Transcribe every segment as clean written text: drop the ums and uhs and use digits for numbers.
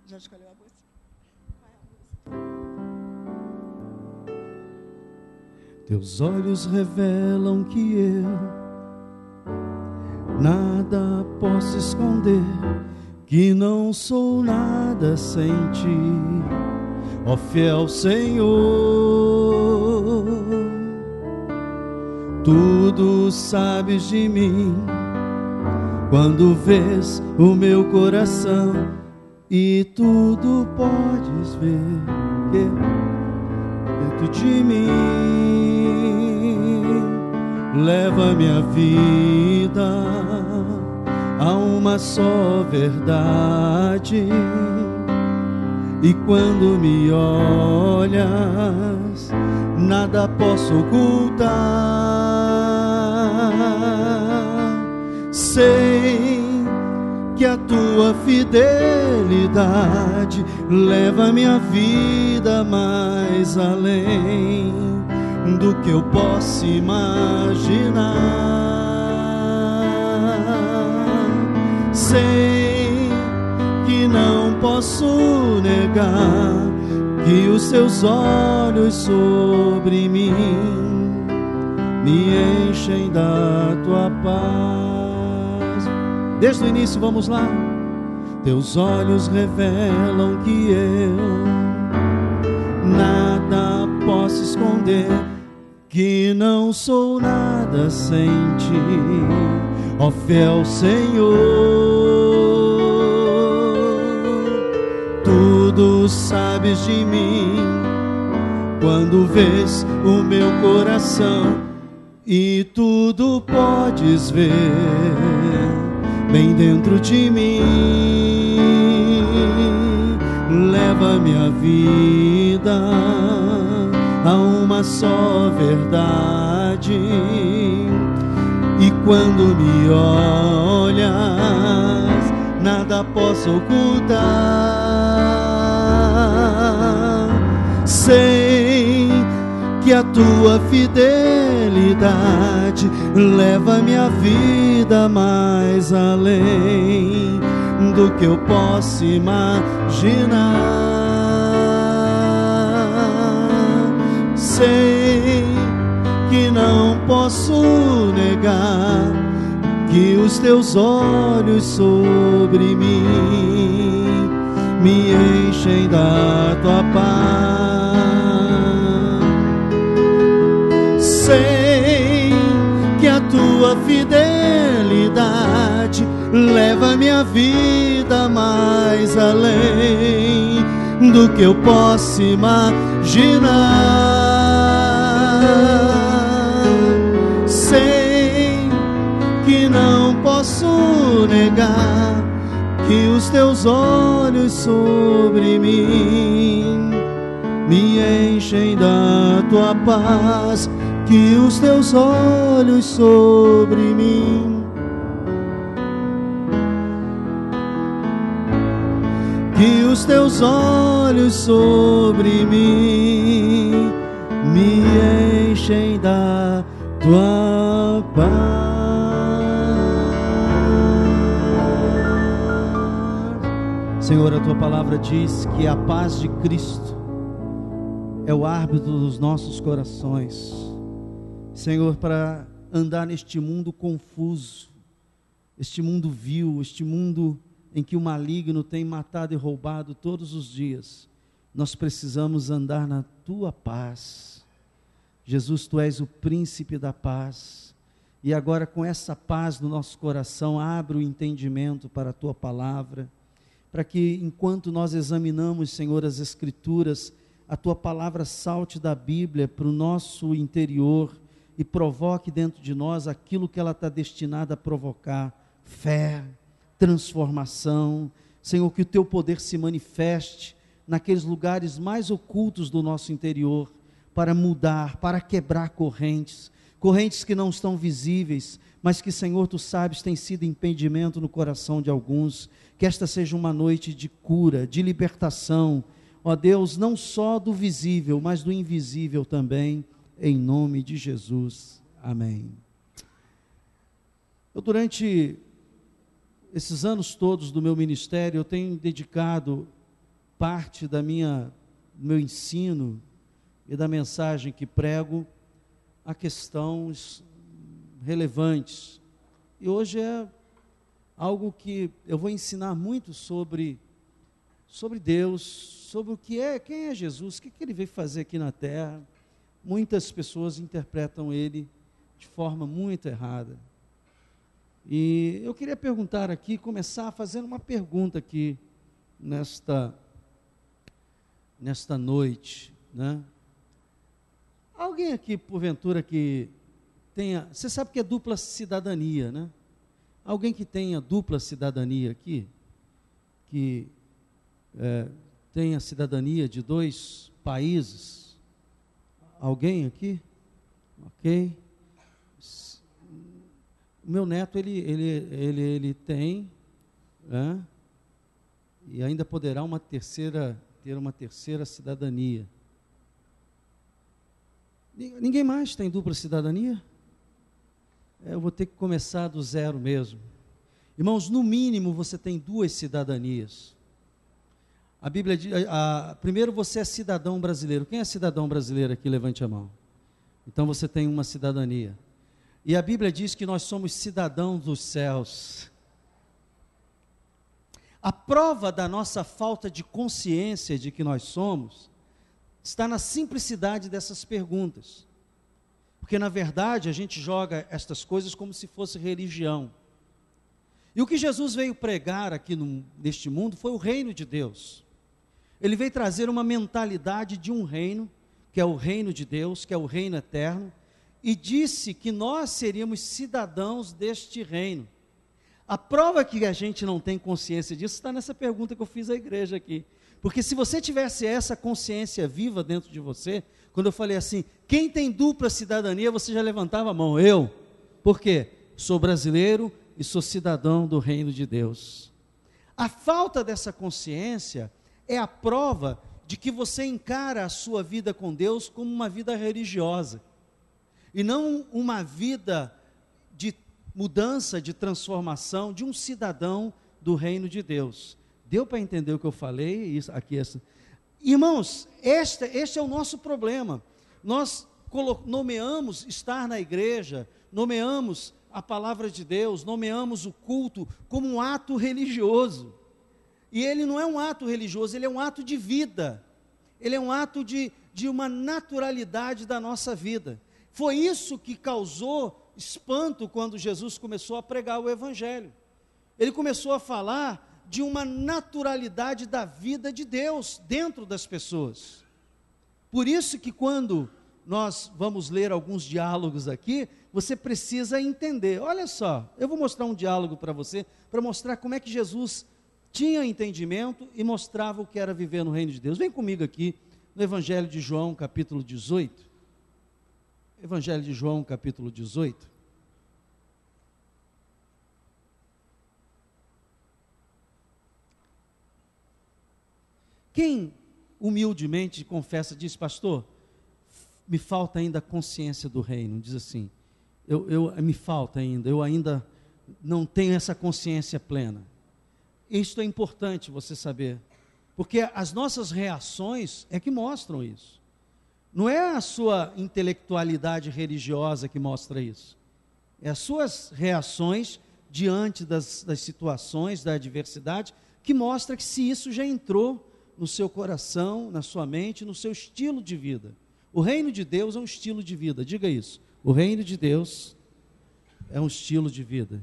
Já escolheu a música? Qual é a música? Teus olhos revelam que eu nada posso esconder, que não sou nada sem ti, ó fiel Senhor. Tudo sabes de mim, quando vês o meu coração, e tudo podes ver que dentro de mim leva minha vida a uma só verdade. E quando me olhas, nada posso ocultar. Sei que a tua fidelidade leva minha vida mais além do que eu possa imaginar. Sei que não posso negar que os teus olhos sobre mim me enchem da tua paz. Desde o início, vamos lá. Teus olhos revelam que eu nada posso esconder, que não sou nada sem ti, ó fiel Senhor. Tudo sabes de mim, quando vês o meu coração, e tudo podes ver bem dentro de mim. Leva minha vida a uma só verdade, e quando me olhas, nada posso ocultar. Sei que a tua fidelidade leva minha vida mais além do que eu possa imaginar. Sei que não posso negar que os teus olhos sobre mim me enchem da tua paz. Sei que a tua fidelidade leva minha vida mais além do que eu possa imaginar. Sei que não posso negar que os teus olhos sobre mim me enchem da tua paz, que os teus olhos sobre mim, que os teus olhos sobre mim me enchem da tua paz. Senhor, a tua palavra diz que a paz de Cristo é o árbitro dos nossos corações. Senhor, para andar neste mundo confuso, este mundo vil, este mundo em que o maligno tem matado e roubado todos os dias, nós precisamos andar na tua paz. Jesus, tu és o príncipe da paz, e agora com essa paz no nosso coração, abre o entendimento para a tua palavra, para que enquanto nós examinamos, Senhor, as Escrituras, a tua palavra salte da Bíblia para o nosso interior e provoque dentro de nós aquilo que ela está destinada a provocar: fé, transformação. Senhor, que o teu poder se manifeste naqueles lugares mais ocultos do nosso interior, para mudar, para quebrar correntes que não estão visíveis, mas que, Senhor, tu sabes, tem sido impedimento no coração de alguns. Que esta seja uma noite de cura, de libertação, ó Deus, não só do visível, mas do invisível também, em nome de Jesus, amém. Eu, durante esses anos todos do meu ministério, eu tenho dedicado parte do meu ensino e da mensagem que prego a questões relevantes. E hoje é algo que eu vou ensinar muito sobre Deus, sobre o que é, quem é Jesus, o que ele veio fazer aqui na terra. Muitas pessoas interpretam ele de forma muito errada. E eu queria perguntar aqui, começar fazendo uma pergunta aqui nesta noite, né? Alguém aqui, porventura, que tenha, você sabe que é dupla cidadania, né? Alguém que tenha dupla cidadania aqui, que tenha cidadania de 2 países? Alguém aqui? Ok. O meu neto, ele tem, né? E ainda poderá ter uma terceira cidadania. Ninguém mais tem dupla cidadania? Eu vou ter que começar do zero mesmo. Irmãos, no mínimo você tem 2 cidadanias. A Bíblia diz, primeiro você é cidadão brasileiro. Quem é cidadão brasileiro aqui? Levante a mão. Então você tem uma cidadania. E a Bíblia diz que nós somos cidadãos dos céus. A prova da nossa falta de consciência de que nós somos está na simplicidade dessas perguntas. Porque, na verdade, a gente joga estas coisas como se fosse religião. E o que Jesus veio pregar aqui neste mundo foi o reino de Deus. Ele veio trazer uma mentalidade de um reino, que é o reino de Deus, que é o reino eterno, e disse que nós seríamos cidadãos deste reino. A prova que a gente não tem consciência disso está nessa pergunta que eu fiz à igreja aqui. Porque se você tivesse essa consciência viva dentro de você, quando eu falei assim, quem tem dupla cidadania, você já levantava a mão. Eu. Por quê? Sou brasileiro e sou cidadão do reino de Deus. A falta dessa consciência é a prova de que você encara a sua vida com Deus como uma vida religiosa, e não uma vida de mudança, de transformação, de um cidadão do reino de Deus. Deu para entender o que eu falei? Isso, aqui, irmãos, este é o nosso problema. Nós nomeamos estar na igreja, nomeamos a palavra de Deus, nomeamos o culto como um ato religioso. E ele não é um ato religioso, ele é um ato de vida. Ele é um ato de uma naturalidade da nossa vida. Foi isso que causou espanto quando Jesus começou a pregar o Evangelho. Ele começou a falar de uma naturalidade da vida de Deus dentro das pessoas. Por isso que quando nós vamos ler alguns diálogos aqui, você precisa entender. Olha só, eu vou mostrar um diálogo para você, para mostrar como é que Jesus tinha entendimento e mostrava o que era viver no reino de Deus. Vem comigo aqui no Evangelho de João, capítulo 18. Evangelho de João, capítulo 18. Quem humildemente confessa, diz, pastor, me falta ainda a consciência do reino, diz assim, me falta ainda, eu ainda não tenho essa consciência plena. Isto é importante você saber, porque as nossas reações é que mostram isso. Não é a sua intelectualidade religiosa que mostra isso, é as suas reações diante das situações, da adversidade, que mostra que se isso já entrou no seu coração, na sua mente, no seu estilo de vida. O reino de Deus é um estilo de vida, diga isso. O reino de Deus é um estilo de vida.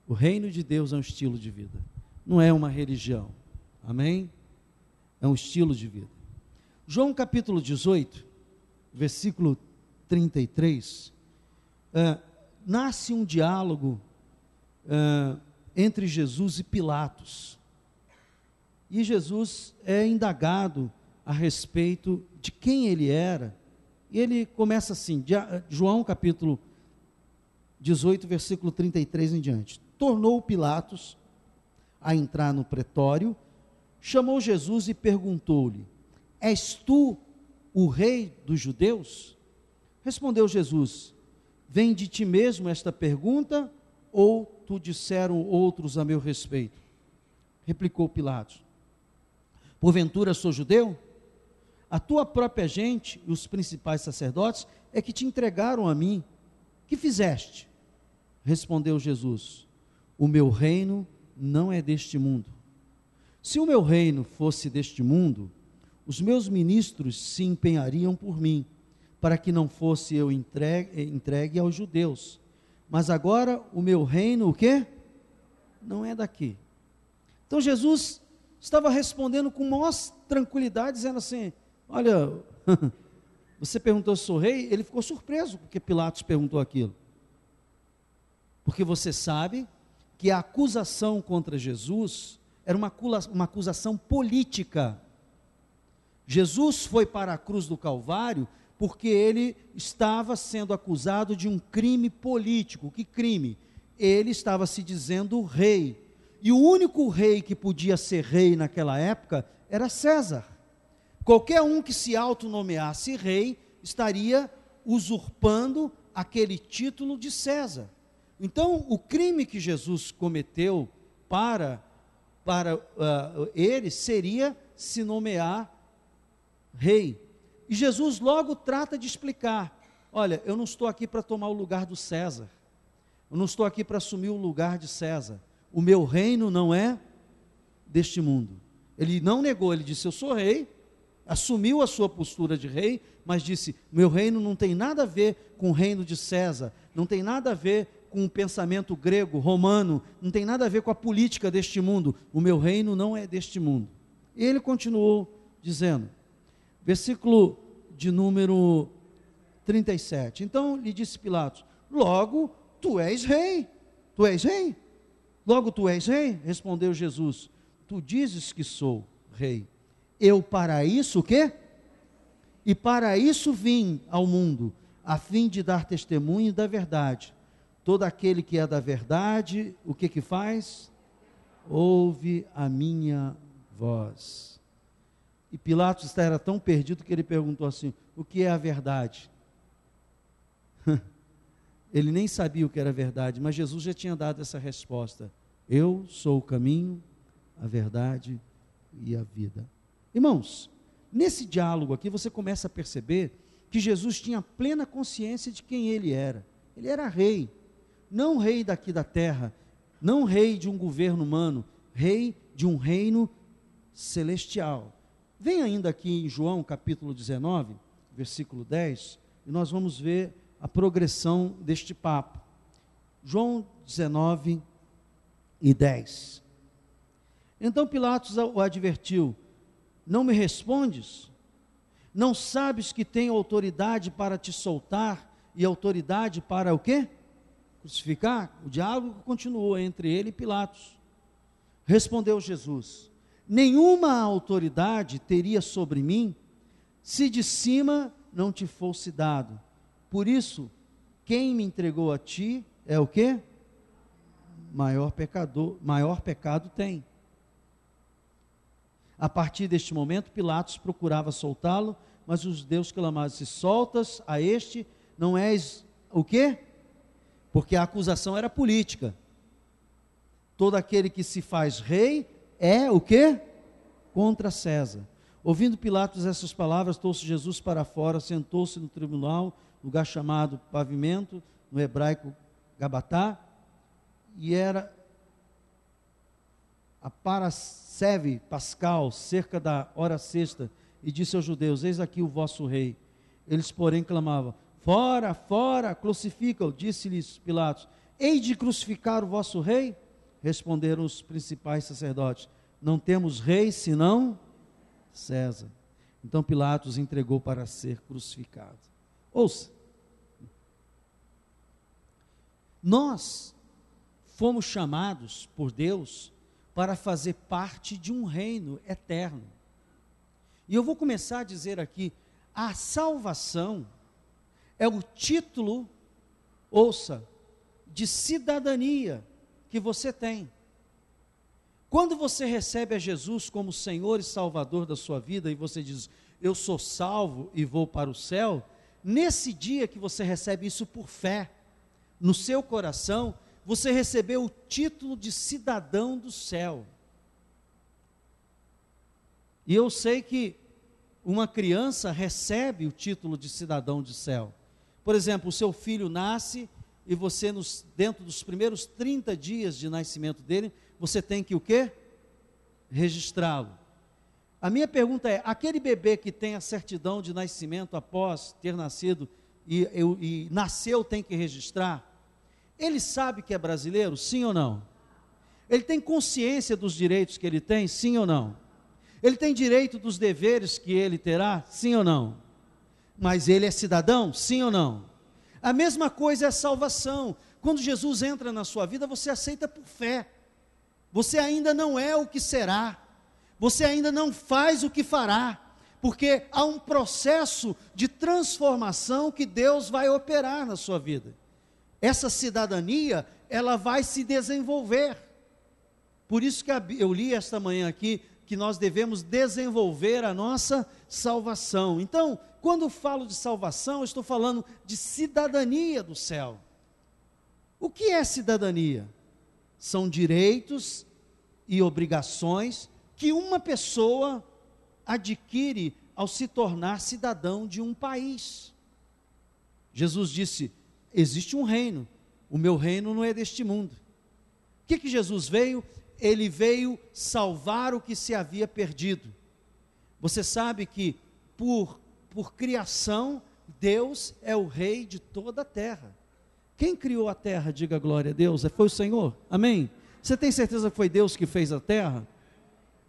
O reino de Deus é um estilo de vida. Não é uma religião. Amém? É um estilo de vida. João capítulo 18, versículo 33, nasce um diálogo entre Jesus e Pilatos. E Jesus é indagado a respeito de quem ele era. E ele começa assim, João capítulo 18, versículo 33 em diante. Tornou Pilatos a entrar no pretório, chamou Jesus e perguntou-lhe, és tu o rei dos judeus? Respondeu Jesus, vem de ti mesmo esta pergunta, ou tu disseram outros a meu respeito? Replicou Pilatos, Porventura sou judeu? A tua própria gente e os principais sacerdotes é que te entregaram a mim. Que fizeste? Respondeu Jesus: o meu reino não é deste mundo. Se o meu reino fosse deste mundo, os meus ministros se empenhariam por mim, para que não fosse eu entregue aos judeus. Mas agora o meu reino, o quê? Não é daqui. Então Jesus estava respondendo com maior tranquilidade, dizendo assim: olha, você perguntou se sou rei? Ele ficou surpreso porque Pilatos perguntou aquilo. Porque você sabe que a acusação contra Jesus era uma acusação política. Jesus foi para a cruz do Calvário porque ele estava sendo acusado de um crime político. Que crime? Ele estava se dizendo rei. E o único rei que podia ser rei naquela época era César. Qualquer um que se autonomeasse rei estaria usurpando aquele título de César. Então, o crime que Jesus cometeu para ele seria se nomear rei. E Jesus logo trata de explicar: olha, eu não estou aqui para tomar o lugar do César, eu não estou aqui para assumir o lugar de César, o meu reino não é deste mundo. Ele não negou, ele disse: eu sou rei, assumiu a sua postura de rei, mas disse: meu reino não tem nada a ver com o reino de César, não tem nada a ver com o pensamento grego, romano, não tem nada a ver com a política deste mundo, o meu reino não é deste mundo. E ele continuou dizendo, versículo de número 37, então lhe disse Pilatos: logo tu és rei, tu és rei, logo tu és rei, respondeu Jesus: tu dizes que sou rei, eu para isso o quê? E para isso vim ao mundo, a fim de dar testemunho da verdade. Todo aquele que é da verdade, o que faz? Ouve a minha voz. E Pilatos era tão perdido que ele perguntou assim: o que é a verdade? Ele nem sabia o que era verdade, mas Jesus já tinha dado essa resposta: eu sou o caminho, a verdade e a vida. Irmãos, nesse diálogo aqui você começa a perceber que Jesus tinha plena consciência de quem ele era. Ele era rei, não rei daqui da terra, não rei de um governo humano, rei de um reino celestial. Vem ainda aqui em João capítulo 19, versículo 10, e nós vamos ver a progressão deste papo. João 19 e 10. Então Pilatos o advertiu: não me respondes? Não sabes que tenho autoridade para te soltar e autoridade para o quê? Crucificar? O diálogo continuou entre ele e Pilatos. Respondeu Jesus: nenhuma autoridade teria sobre mim se de cima não te fosse dado. Por isso, quem me entregou a ti é o quê? Maior pecado tem. A partir deste momento, Pilatos procurava soltá-lo, mas os judeus clamavam: se soltas a este, não és o quê? Porque a acusação era política. Todo aquele que se faz rei é o quê? Contra César. Ouvindo Pilatos essas palavras, trouxe Jesus para fora, sentou-se no tribunal, lugar chamado Pavimento, no hebraico Gabatá, e era a Parasceve Pascal, cerca da hora sexta, e disse aos judeus: eis aqui o vosso rei. Eles, porém, clamavam: fora, fora, crucifica-o. Disse-lhes Pilatos: hei de crucificar o vosso rei? Responderam os principais sacerdotes: não temos rei senão César. Então Pilatos entregou para ser crucificado. Ouça, nós fomos chamados por Deus para fazer parte de um reino eterno. E eu vou começar a dizer aqui: a salvação é o título, ouça, de cidadania que você tem. Quando você recebe a Jesus como Senhor e Salvador da sua vida, e você diz: eu sou salvo e vou para o céu, nesse dia que você recebe isso por fé, no seu coração, você recebeu o título de cidadão do céu. E eu sei que uma criança recebe o título de cidadão de céu. Por exemplo, o seu filho nasce e você, dentro dos primeiros 30 dias de nascimento dele, você tem que o quê? Registrá-lo. A minha pergunta é, aquele bebê que tem a certidão de nascimento após ter nascido e nasceu, tem que registrar? Ele sabe que é brasileiro, sim ou não? Ele tem consciência dos direitos que ele tem, sim ou não? Ele tem direito dos deveres que ele terá, sim ou não? Mas ele é cidadão, sim ou não? A mesma coisa é a salvação. Quando Jesus entra na sua vida, você aceita por fé. Você ainda não é o que será. Você ainda não faz o que fará. Porque há um processo de transformação que Deus vai operar na sua vida. Essa cidadania, ela vai se desenvolver. Por isso que eu li esta manhã aqui, que nós devemos desenvolver a nossa salvação. Então, quando falo de salvação, eu estou falando de cidadania do céu. O que é cidadania? São direitos e obrigações que uma pessoa adquire ao se tornar cidadão de um país. Jesus disse, existe um reino, o meu reino não é deste mundo. O que Jesus veio? Ele veio salvar o que se havia perdido. Você sabe que por criação, Deus é o rei de toda a terra. Quem criou a terra, diga glória a Deus, foi o Senhor, amém? Você tem certeza que foi Deus que fez a terra?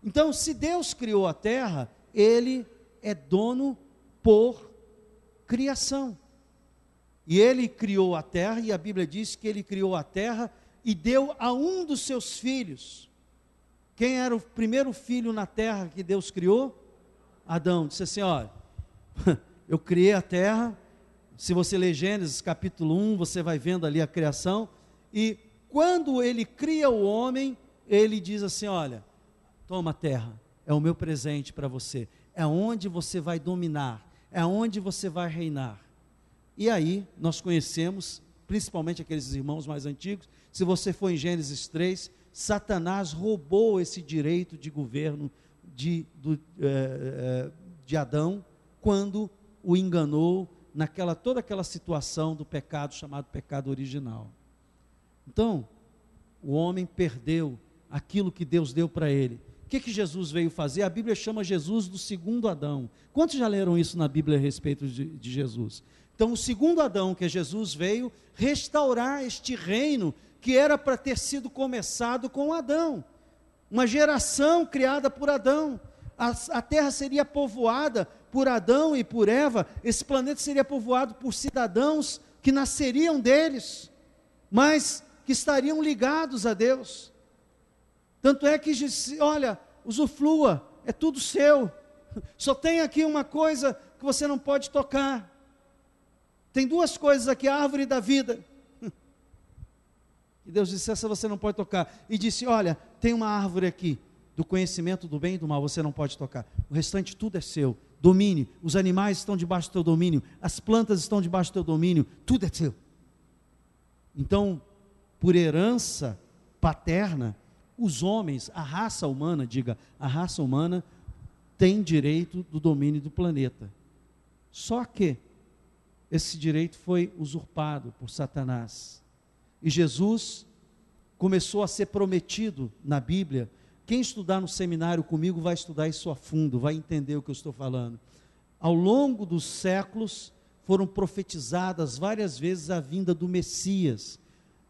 Então, se Deus criou a terra, Ele é dono por criação. E Ele criou a terra, e a Bíblia diz que Ele criou a terra e deu a um dos seus filhos. Quem era o primeiro filho na terra que Deus criou? Adão. Disse assim, olha, eu criei a terra. Se você ler Gênesis capítulo 1, você vai vendo ali a criação, e quando Ele cria o homem, Ele diz assim, olha, toma a terra, é o meu presente para você, é onde você vai dominar, é onde você vai reinar. E aí, nós conhecemos, principalmente aqueles irmãos mais antigos, se você for em Gênesis 3, Satanás roubou esse direito de governo de Adão, quando o enganou, toda aquela situação do pecado, chamado pecado original. Então, o homem perdeu aquilo que Deus deu para ele. O que Jesus veio fazer? A Bíblia chama Jesus do segundo Adão. Quantos já leram isso na Bíblia a respeito de Jesus? Então, o segundo Adão, que é Jesus, veio restaurar este reino que era para ter sido começado com Adão. Uma geração criada por Adão. A terra seria povoada por Adão e por Eva. Esse planeta seria povoado por cidadãos que nasceriam deles, mas que estariam ligados a Deus. Tanto é que disse, olha, usufrua, é tudo seu. Só tem aqui uma coisa que você não pode tocar. Tem duas coisas aqui, a árvore da vida. E Deus disse, essa você não pode tocar. E disse, olha, tem uma árvore aqui, do conhecimento do bem e do mal, você não pode tocar. O restante tudo é seu. Domine, os animais estão debaixo do teu domínio, as plantas estão debaixo do teu domínio, tudo é seu. Então, por herança paterna, os homens, a raça humana, a raça humana tem direito do domínio do planeta. Só que esse direito foi usurpado por Satanás. E Jesus começou a ser prometido na Bíblia. Quem estudar no seminário comigo vai estudar isso a fundo, vai entender o que eu estou falando. Ao longo dos séculos, foram profetizadas várias vezes a vinda do Messias.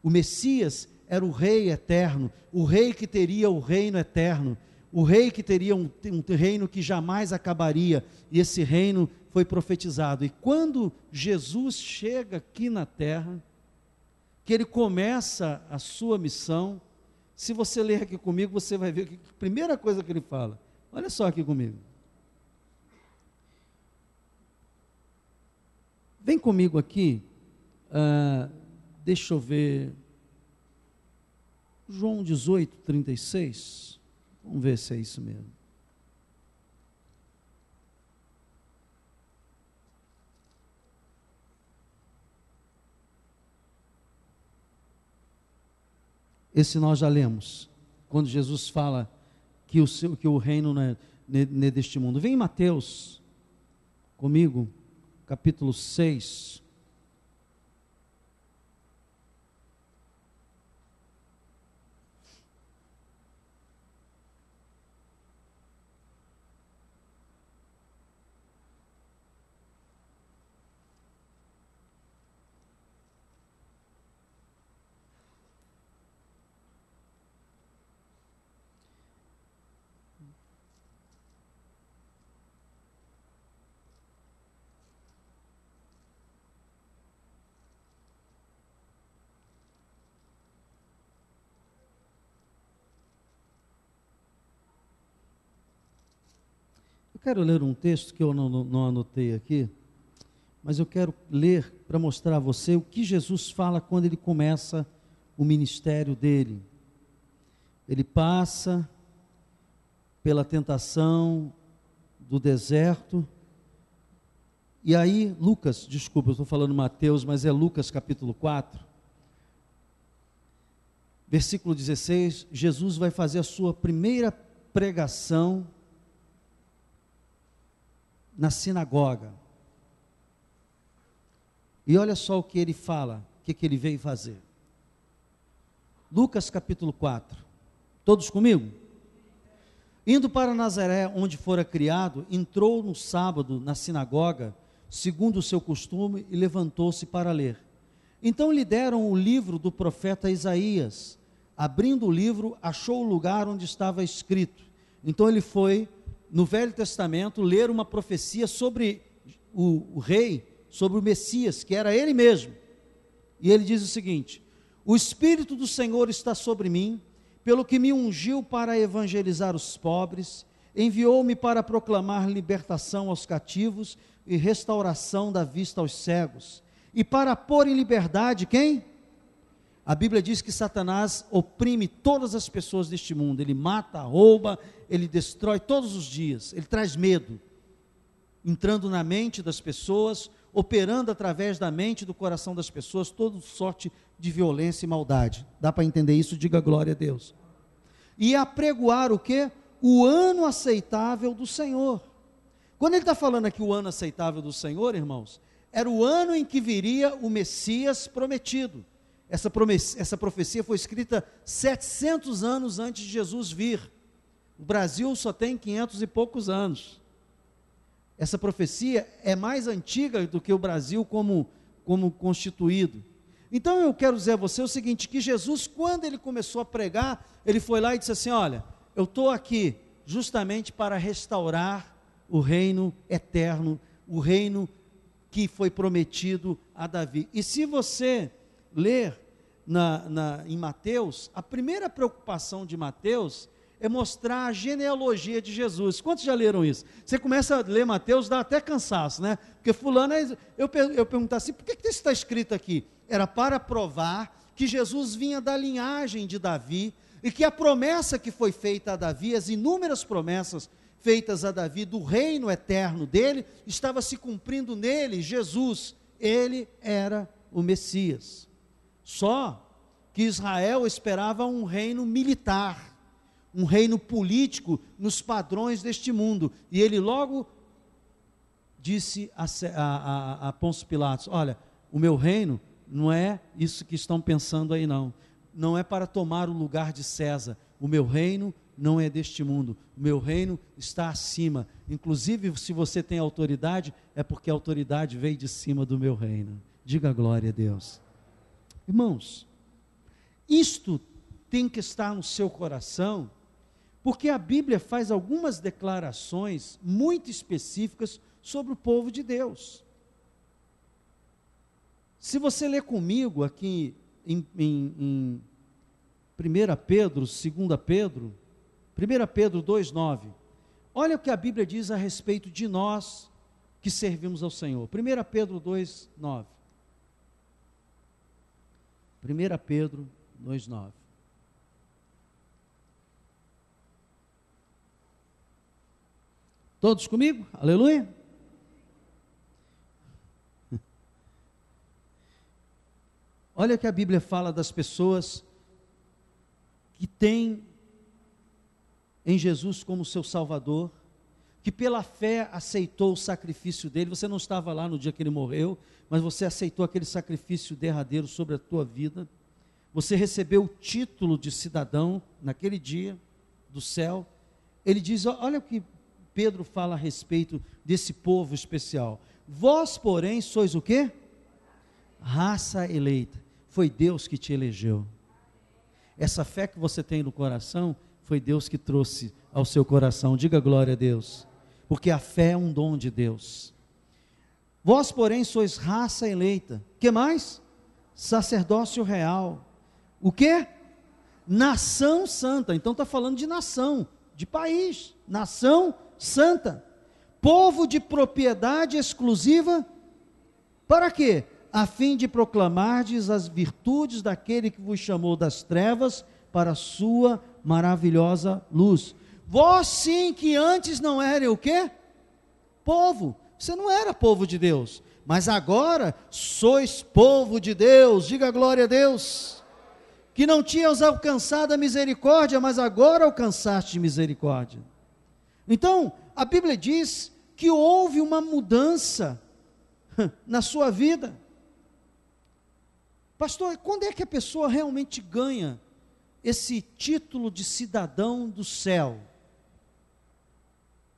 O Messias era o rei eterno, o rei que teria o reino eterno, o rei que teria um reino que jamais acabaria, e esse reino foi profetizado. E quando Jesus chega aqui na terra, que ele começa a sua missão, se você ler aqui comigo, você vai ver que a primeira coisa que ele fala, olha só aqui comigo. Vem comigo aqui, deixa eu ver, João 18, 36, vamos ver se é isso mesmo. Esse nós já lemos, quando Jesus fala que o reino não é, deste mundo. Vem em Mateus comigo, capítulo 6. Eu quero ler um texto que eu não anotei aqui, mas eu quero ler para mostrar a você o que Jesus fala quando ele começa o ministério dele. Ele passa pela tentação do deserto, e aí Lucas, desculpa, eu estou falando Mateus, mas é Lucas capítulo 4, versículo 16, Jesus vai fazer a sua primeira pregação na sinagoga. E olha só o que ele fala, o que ele veio fazer. Lucas capítulo 4. Todos comigo? Indo para Nazaré, onde fora criado, entrou no sábado na sinagoga, segundo o seu costume, e levantou-se para ler. Então lhe deram o livro do profeta Isaías. Abrindo o livro, achou o lugar onde estava escrito. Então ele foi no Velho Testamento ler uma profecia sobre o rei, sobre o Messias, que era ele mesmo. E ele diz o seguinte: o Espírito do Senhor está sobre mim, pelo que me ungiu para evangelizar os pobres, enviou-me para proclamar libertação aos cativos e restauração da vista aos cegos, e para pôr em liberdade quem? A Bíblia diz que Satanás oprime todas as pessoas deste mundo. Ele mata, rouba, ele destrói todos os dias. Ele traz medo, entrando na mente das pessoas, operando através da mente e do coração das pessoas, toda sorte de violência e maldade. Dá para entender isso? Diga glória a Deus. E apregoar o quê? O ano aceitável do Senhor. Quando ele está falando aqui o ano aceitável do Senhor, irmãos, era o ano em que viria o Messias prometido. Essa profecia foi escrita 700 anos antes de Jesus vir. O Brasil só tem 500 e poucos anos. Essa profecia é mais antiga do que o Brasil como constituído. Então eu quero dizer a você o seguinte, que Jesus, quando ele começou a pregar, ele foi lá e disse assim: olha, eu estou aqui justamente para restaurar o reino eterno, o reino que foi prometido a Davi. E se você ler em Mateus, a primeira preocupação de Mateus é mostrar a genealogia de Jesus. Quantos já leram isso? Você começa a ler Mateus, dá até cansaço, né? Porque fulano, eu perguntar assim, por que isso está escrito aqui? Era para provar que Jesus vinha da linhagem de Davi, e que a promessa que foi feita a Davi, as inúmeras promessas feitas a Davi do reino eterno dele, estava se cumprindo nele, Jesus. Ele era o Messias. Só que Israel esperava um reino militar, um reino político nos padrões deste mundo, e ele logo disse a Pôncio Pilatos: olha, o meu reino não é isso que estão pensando aí não é para tomar o lugar de César, o meu reino não é deste mundo, o meu reino está acima, inclusive se você tem autoridade, é porque a autoridade veio de cima do meu reino. Diga glória a Deus. Irmãos, isto tem que estar no seu coração, porque a Bíblia faz algumas declarações muito específicas sobre o povo de Deus. Se você ler comigo aqui em 1 Pedro, 2 Pedro, 1 Pedro 2,9, olha o que a Bíblia diz a respeito de nós que servimos ao Senhor. 1 Pedro 2,9. 1 Pedro 2,9. Todos comigo? Aleluia? Olha o que a Bíblia fala das pessoas que têm em Jesus como seu Salvador, que pela fé aceitou o sacrifício dele. Você não estava lá no dia que ele morreu, mas você aceitou aquele sacrifício derradeiro sobre a tua vida. Você recebeu o título de cidadão naquele dia do céu. Ele diz, olha o que Pedro fala a respeito desse povo especial. Vós, porém, sois o quê? Raça eleita. Foi Deus que te elegeu. Essa fé que você tem no coração, foi Deus que trouxe ao seu coração. Diga glória a Deus. Porque a fé é um dom de Deus. Vós, porém, sois raça eleita. Que mais? Sacerdócio real. O quê? Nação santa. Então está falando de nação, de país. Nação santa. Povo de propriedade exclusiva. Para quê? A fim de proclamardes as virtudes daquele que vos chamou das trevas para a sua maravilhosa luz. Vós sim que antes não eram o quê? Povo. Você não era povo de Deus, mas agora sois povo de Deus. Diga glória a Deus. Que não tinhas alcançado a misericórdia, mas agora alcançaste misericórdia. Então, a Bíblia diz que houve uma mudança na sua vida. Pastor, quando é que a pessoa realmente ganha esse título de cidadão do céu?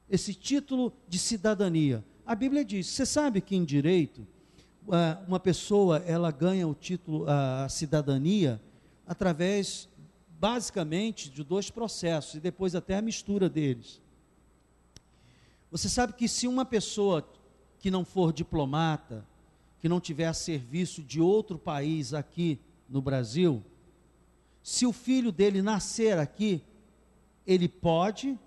Esse título de cidadania. A Bíblia diz, você sabe que em direito, uma pessoa, ela ganha o título, a cidadania, através, basicamente, de dois processos, e depois até a mistura deles. Você sabe que se uma pessoa que não for diplomata, que não tiver a serviço de outro país aqui no Brasil, se o filho dele nascer aqui, ele pode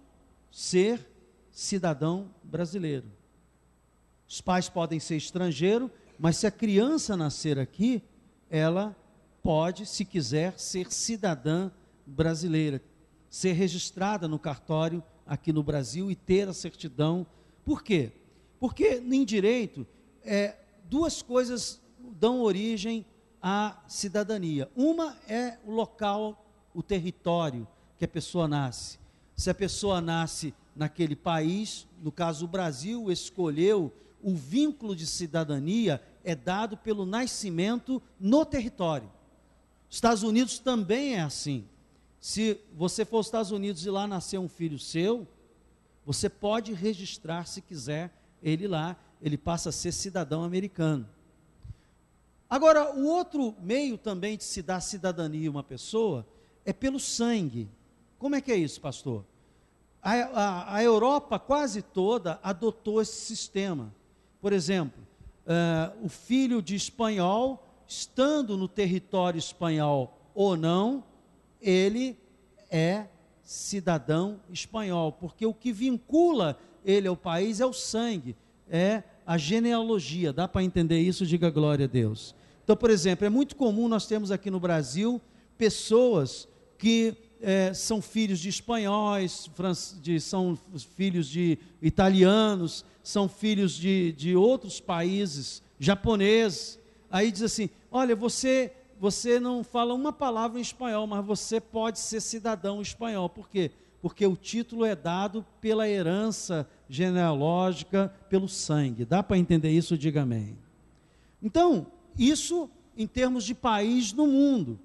ser cidadão brasileiro. Os pais podem ser estrangeiros, mas se a criança nascer aqui, ela pode, se quiser, ser cidadã brasileira, ser registrada no cartório aqui no Brasil e ter a certidão. Por quê? Porque em direito, duas coisas dão origem à cidadania. Uma é o local, o território que a pessoa nasce. Se a pessoa nasce naquele país, no caso o Brasil escolheu, o vínculo de cidadania é dado pelo nascimento no território. Estados Unidos também é assim. Se você for aos Estados Unidos e lá nascer um filho seu, você pode registrar, se quiser, ele lá, ele passa a ser cidadão americano. Agora, o outro meio também de se dar cidadania a uma pessoa é pelo sangue. Como é que é isso, pastor? A Europa quase toda adotou esse sistema. Por exemplo, o filho de espanhol, estando no território espanhol ou não, ele é cidadão espanhol, porque o que vincula ele ao país é o sangue, é a genealogia. Dá para entender isso? Diga glória a Deus. Então, por exemplo, é muito comum nós temos aqui no Brasil pessoas que são filhos de espanhóis, são filhos de italianos, são filhos de outros países, japoneses. Aí diz assim, olha, você não fala uma palavra em espanhol, mas você pode ser cidadão espanhol. Por quê? Porque o título é dado pela herança genealógica, pelo sangue. Dá para entender isso? Diga amém. Então, isso em termos de país no mundo.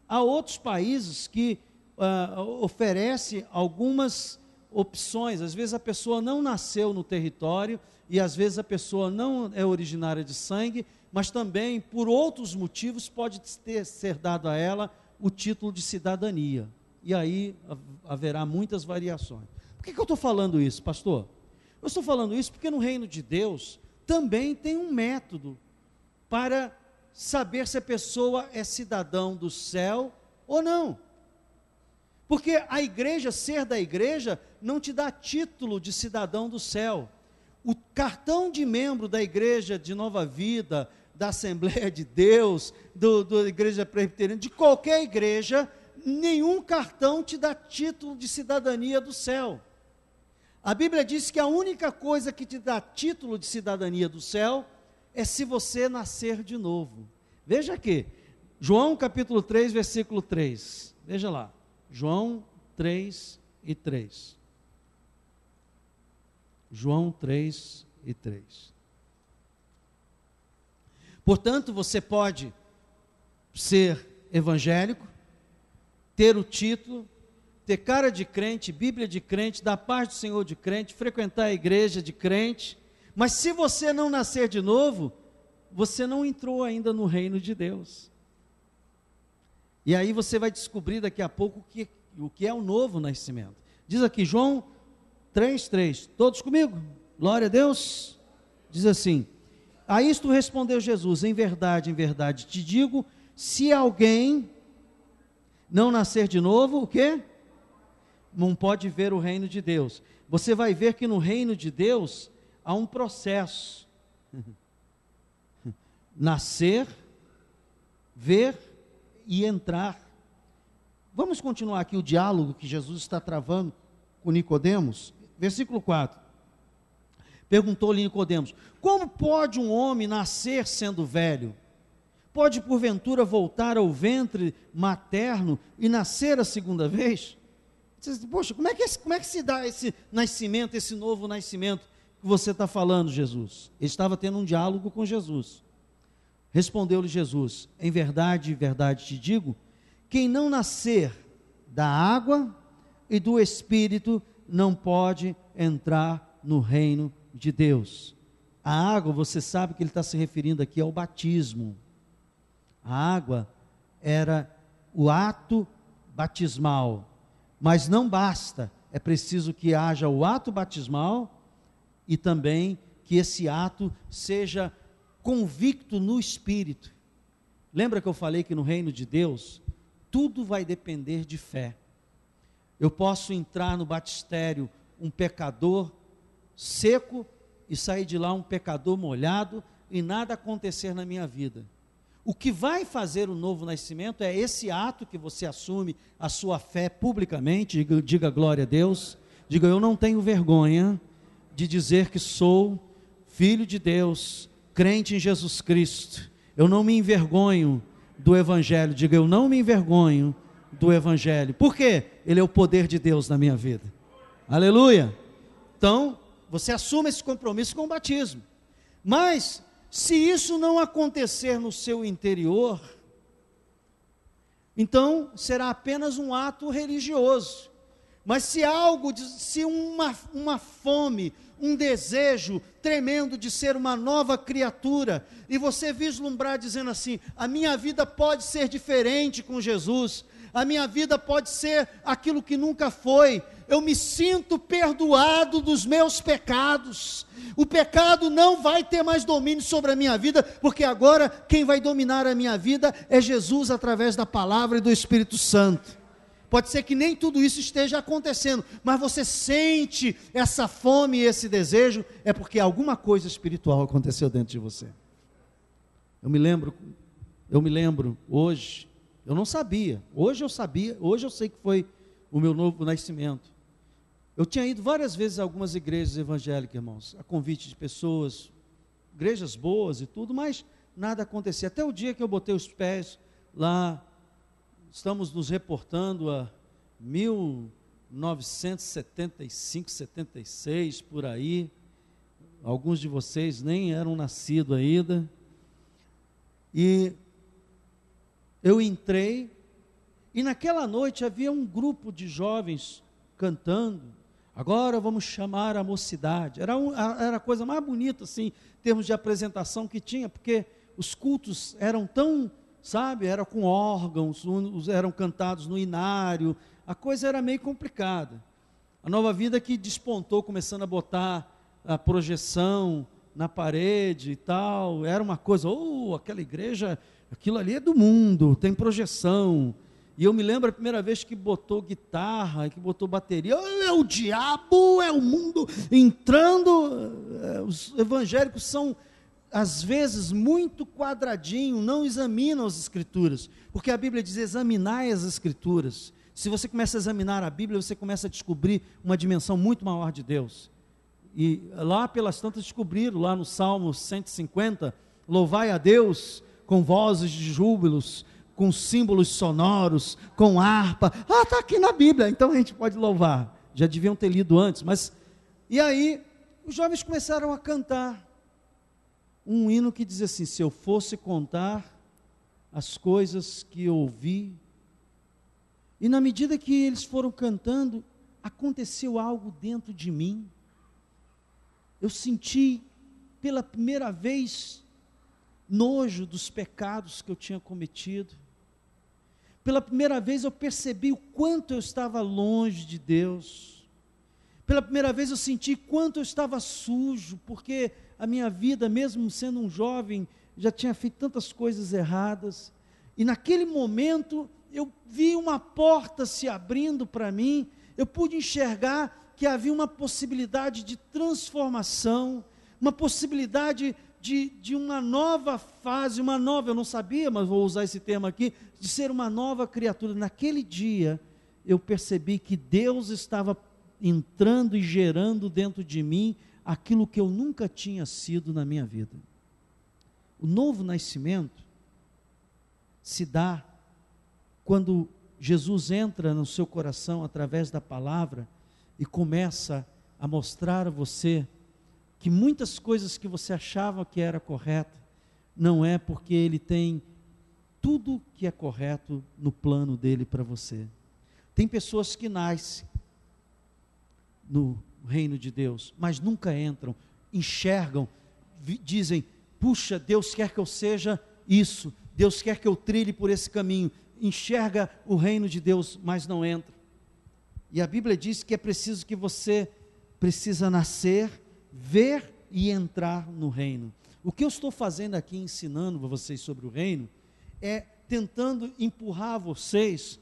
Há outros países que oferecem algumas opções. Às vezes a pessoa não nasceu no território e às vezes a pessoa não é originária de sangue, mas também por outros motivos pode ser dado a ela o título de cidadania. E aí haverá muitas variações. Por que eu estou falando isso, pastor? Eu estou falando isso porque no reino de Deus também tem um método para saber se a pessoa é cidadão do céu ou não. Porque a igreja, ser da igreja, não te dá título de cidadão do céu. O cartão de membro da igreja de Nova Vida, da Assembleia de Deus, da igreja presbiteriana, de qualquer igreja, nenhum cartão te dá título de cidadania do céu. A Bíblia diz que a única coisa que te dá título de cidadania do céu é se você nascer de novo. Veja aqui, João capítulo 3, versículo 3. Veja lá, João 3 e 3. João 3:3. Portanto, você pode ser evangélico, ter o título, ter cara de crente, Bíblia de crente, dar paz do Senhor de crente, frequentar a igreja de crente, mas se você não nascer de novo, você não entrou ainda no reino de Deus. E aí você vai descobrir daqui a pouco o que é o novo nascimento. Diz aqui João 3:3, todos comigo? Glória a Deus. Diz assim: a isto respondeu Jesus: em verdade te digo, se alguém não nascer de novo, o quê? Não pode ver o reino de Deus. Você vai ver que no reino de Deus há um processo. Nascer, ver e entrar. Vamos continuar aqui o diálogo que Jesus está travando com Nicodemos. Versículo 4. Perguntou-lhe Nicodemos: como pode um homem nascer sendo velho? Pode porventura voltar ao ventre materno e nascer a segunda vez? Poxa, como é que se dá esse nascimento, esse novo nascimento que você está falando, Jesus? Ele estava tendo um diálogo com Jesus. Respondeu-lhe Jesus: em verdade te digo, quem não nascer da água e do Espírito não pode entrar no reino de Deus. A água, você sabe que ele está se referindo aqui ao batismo. A água era o ato batismal, mas não basta, é preciso que haja o ato batismal e também que esse ato seja convicto no Espírito. Lembra que eu falei que no reino de Deus, tudo vai depender de fé. Eu posso entrar no batistério um pecador seco e sair de lá um pecador molhado e nada acontecer na minha vida. O que vai fazer o novo nascimento é esse ato que você assume a sua fé publicamente, diga glória a Deus, diga: eu não tenho vergonha de dizer que sou filho de Deus, crente em Jesus Cristo, eu não me envergonho do Evangelho, diga: eu não me envergonho do Evangelho. Por quê? Ele é o poder de Deus na minha vida. Aleluia! Então, você assume esse compromisso com o batismo. Mas, se isso não acontecer no seu interior, então será apenas um ato religioso. Mas se uma fome, um desejo tremendo de ser uma nova criatura, e você vislumbrar dizendo assim: a minha vida pode ser diferente com Jesus, a minha vida pode ser aquilo que nunca foi, eu me sinto perdoado dos meus pecados, o pecado não vai ter mais domínio sobre a minha vida, porque agora quem vai dominar a minha vida é Jesus através da palavra e do Espírito Santo. Pode ser que nem tudo isso esteja acontecendo, mas você sente essa fome e esse desejo, é porque alguma coisa espiritual aconteceu dentro de você. Eu me lembro hoje, eu não sabia, hoje eu sabia, hoje eu sei que foi o meu novo nascimento. Eu tinha ido várias vezes a algumas igrejas evangélicas, irmãos, a convite de pessoas, igrejas boas e tudo, mas nada acontecia, até o dia que eu botei os pés lá. Estamos nos reportando a 1975, 76, por aí. Alguns de vocês nem eram nascidos ainda. E eu entrei, e naquela noite havia um grupo de jovens cantando: agora vamos chamar a mocidade. Era a coisa mais bonita, assim, em termos de apresentação que tinha, porque os cultos eram tão... sabe, era com órgãos, eram cantados no inário, a coisa era meio complicada. A Nova Vida que despontou, começando a botar a projeção na parede e tal, era uma coisa, aquela igreja, aquilo ali é do mundo, tem projeção. E eu me lembro a primeira vez que botou guitarra, que botou bateria, é o diabo, é o mundo entrando. Os evangélicos são, às vezes, muito quadradinho, não examinam as Escrituras, porque a Bíblia diz: examinai as Escrituras. Se você começa a examinar a Bíblia, você começa a descobrir uma dimensão muito maior de Deus. E lá pelas tantas descobriram, lá no Salmo 150, louvai a Deus com vozes de júbilos, com símbolos sonoros, com harpa. Está aqui na Bíblia, então a gente pode louvar. Já deviam ter lido antes, mas... E aí... os jovens começaram a cantar um hino que diz assim: se eu fosse contar as coisas que eu ouvi. E na medida que eles foram cantando, aconteceu algo dentro de mim. Eu senti pela primeira vez nojo dos pecados que eu tinha cometido. Pela primeira vez eu percebi o quanto eu estava longe de Deus. Pela primeira vez eu senti quanto eu estava sujo, porque a minha vida, mesmo sendo um jovem, já tinha feito tantas coisas erradas. E naquele momento eu vi uma porta se abrindo para mim, eu pude enxergar que havia uma possibilidade de transformação, uma possibilidade de uma nova fase, eu não sabia, mas vou usar esse termo aqui, de ser uma nova criatura. Naquele dia, eu percebi que Deus estava entrando e gerando dentro de mim aquilo que eu nunca tinha sido na minha vida. O novo nascimento se dá quando Jesus entra no seu coração através da palavra e começa a mostrar a você que muitas coisas que você achava que era correta, não é, porque Ele tem tudo que é correto no plano dEle para você. Tem pessoas que nascem no reino de Deus, mas nunca entram, enxergam, dizem: puxa, Deus quer que eu seja isso, Deus quer que eu trilhe por esse caminho, enxerga o reino de Deus, mas não entra. E a Bíblia diz que é preciso que você precisa nascer, ver e entrar no reino. O que eu estou fazendo aqui, ensinando a vocês sobre o reino, é tentando empurrar vocês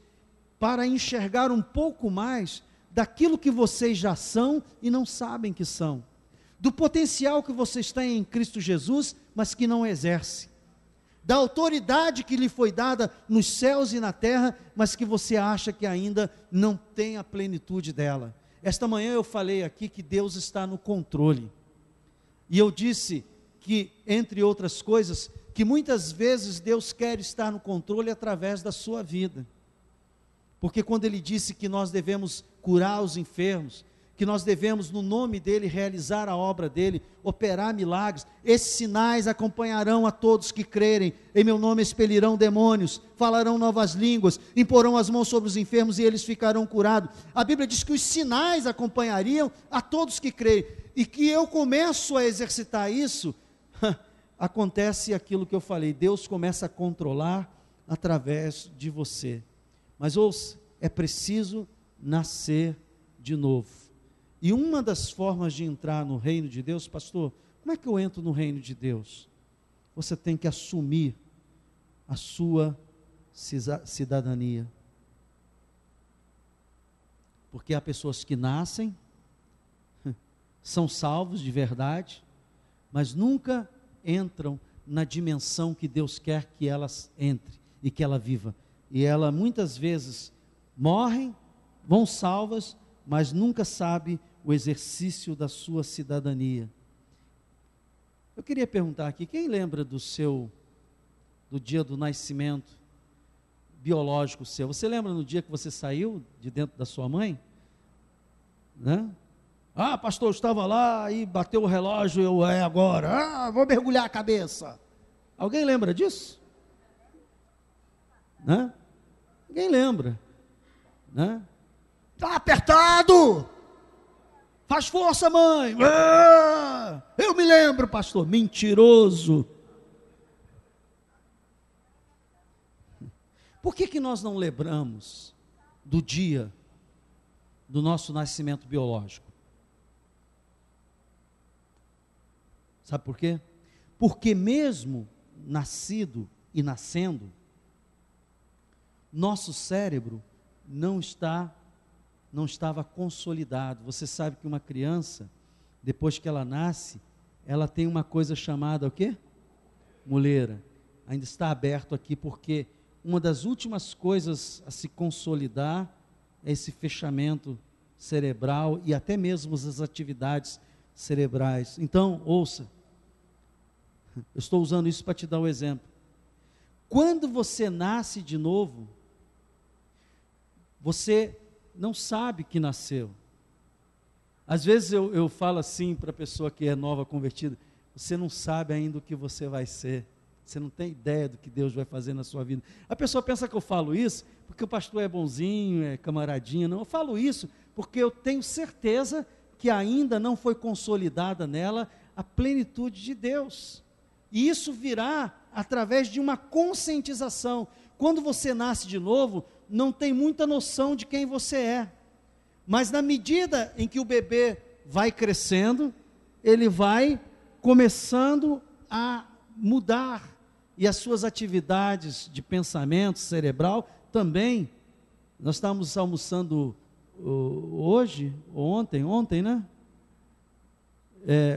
para enxergar um pouco mais daquilo que vocês já são e não sabem que são, do potencial que vocês têm em Cristo Jesus, mas que não exerce, da autoridade que lhe foi dada nos céus e na terra, mas que você acha que ainda não tem a plenitude dela. Esta manhã eu falei aqui que Deus está no controle, e eu disse que, entre outras coisas, que muitas vezes Deus quer estar no controle através da sua vida, porque quando Ele disse que nós devemos curar os enfermos, que nós devemos no nome dEle realizar a obra dEle, operar milagres, esses sinais acompanharão a todos que crerem, em meu nome expelirão demônios, falarão novas línguas, imporão as mãos sobre os enfermos e eles ficarão curados. A Bíblia diz que os sinais acompanhariam a todos que crerem, e que eu começo a exercitar isso, acontece aquilo que eu falei, Deus começa a controlar através de você. Mas ouça, é preciso nascer de novo. E uma das formas de entrar no reino de Deus, pastor, como é que eu entro no reino de Deus? Você tem que assumir a sua cidadania. Porque há pessoas que nascem, são salvos de verdade, mas nunca entram na dimensão que Deus quer que elas entre e que ela viva. E ela muitas vezes morrem, vão salvas, mas nunca sabe o exercício da sua cidadania. Eu queria perguntar aqui, quem lembra do dia do nascimento biológico seu? Você lembra no dia que você saiu de dentro da sua mãe? Né? Ah, pastor, eu estava lá e bateu o relógio, agora, vou mergulhar a cabeça. Alguém lembra disso? Né? Ninguém lembra, né? Está apertado, faz força, mãe. Eu me lembro, pastor. Mentiroso. Por que nós não lembramos do dia do nosso nascimento biológico? Sabe por quê? Porque mesmo nascido e nascendo, nosso cérebro não estava consolidado. Você sabe que uma criança, depois que ela nasce, ela tem uma coisa chamada o quê? Moleira. Ainda está aberto aqui, porque uma das últimas coisas a se consolidar é esse fechamento cerebral e até mesmo as atividades cerebrais. Então, ouça, eu estou usando isso para te dar um exemplo. Quando você nasce de novo, você não sabe que nasceu. Às vezes eu falo assim para a pessoa que é nova convertida: você não sabe ainda o que você vai ser, você não tem ideia do que Deus vai fazer na sua vida. A pessoa pensa que eu falo isso porque o pastor é bonzinho, é camaradinha. Não, eu falo isso porque eu tenho certeza que ainda não foi consolidada nela a plenitude de Deus, e isso virá através de uma conscientização. Quando você nasce de novo, não tem muita noção de quem você é, mas na medida em que o bebê vai crescendo, ele vai começando a mudar, e as suas atividades de pensamento cerebral também. Nós estávamos almoçando hoje, ou ontem, né?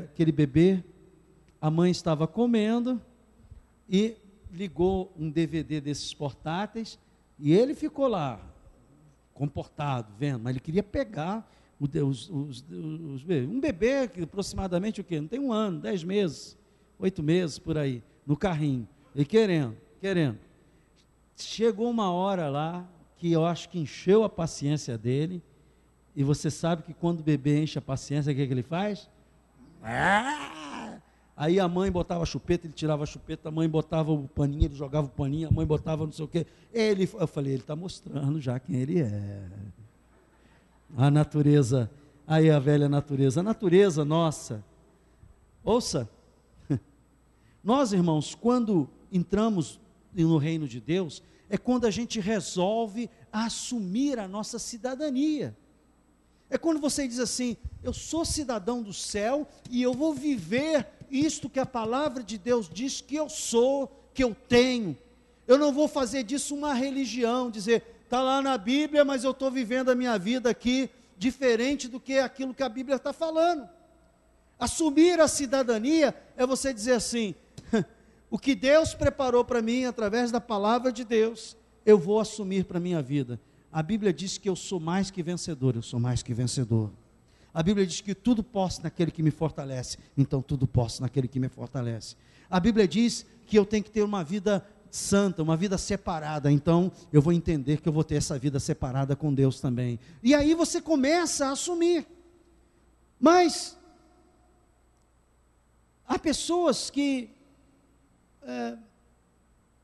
Aquele bebê, a mãe estava comendo e ligou um DVD desses portáteis, e ele ficou lá, comportado, vendo, mas ele queria pegar um bebê que aproximadamente o quê? Não tem 1 ano, 10 meses, 8 meses por aí, no carrinho, e querendo. Chegou uma hora lá, que eu acho que encheu a paciência dele, e você sabe que quando o bebê enche a paciência, o que ele faz? Aí a mãe botava a chupeta, ele tirava a chupeta, a mãe botava o paninho, ele jogava o paninho, a mãe botava não sei o quê. Eu falei, ele está mostrando já quem ele é. A natureza, aí a velha natureza, a natureza nossa. Ouça, nós, irmãos, quando entramos no reino de Deus, é quando a gente resolve assumir a nossa cidadania. É quando você diz assim: eu sou cidadão do céu e eu vou viver isto que a palavra de Deus diz que eu sou, que eu tenho. Eu não vou fazer disso uma religião, dizer, está lá na Bíblia, mas eu estou vivendo a minha vida aqui diferente do que aquilo que a Bíblia está falando. Assumir a cidadania é você dizer assim: o que Deus preparou para mim através da palavra de Deus, eu vou assumir para a minha vida. A Bíblia diz que eu sou mais que vencedor, eu sou mais que vencedor. A Bíblia diz que tudo posso naquele que me fortalece, então tudo posso naquele que me fortalece. A Bíblia diz que eu tenho que ter uma vida santa, uma vida separada, então eu vou entender que eu vou ter essa vida separada com Deus também. E aí você começa a assumir. Mas há pessoas que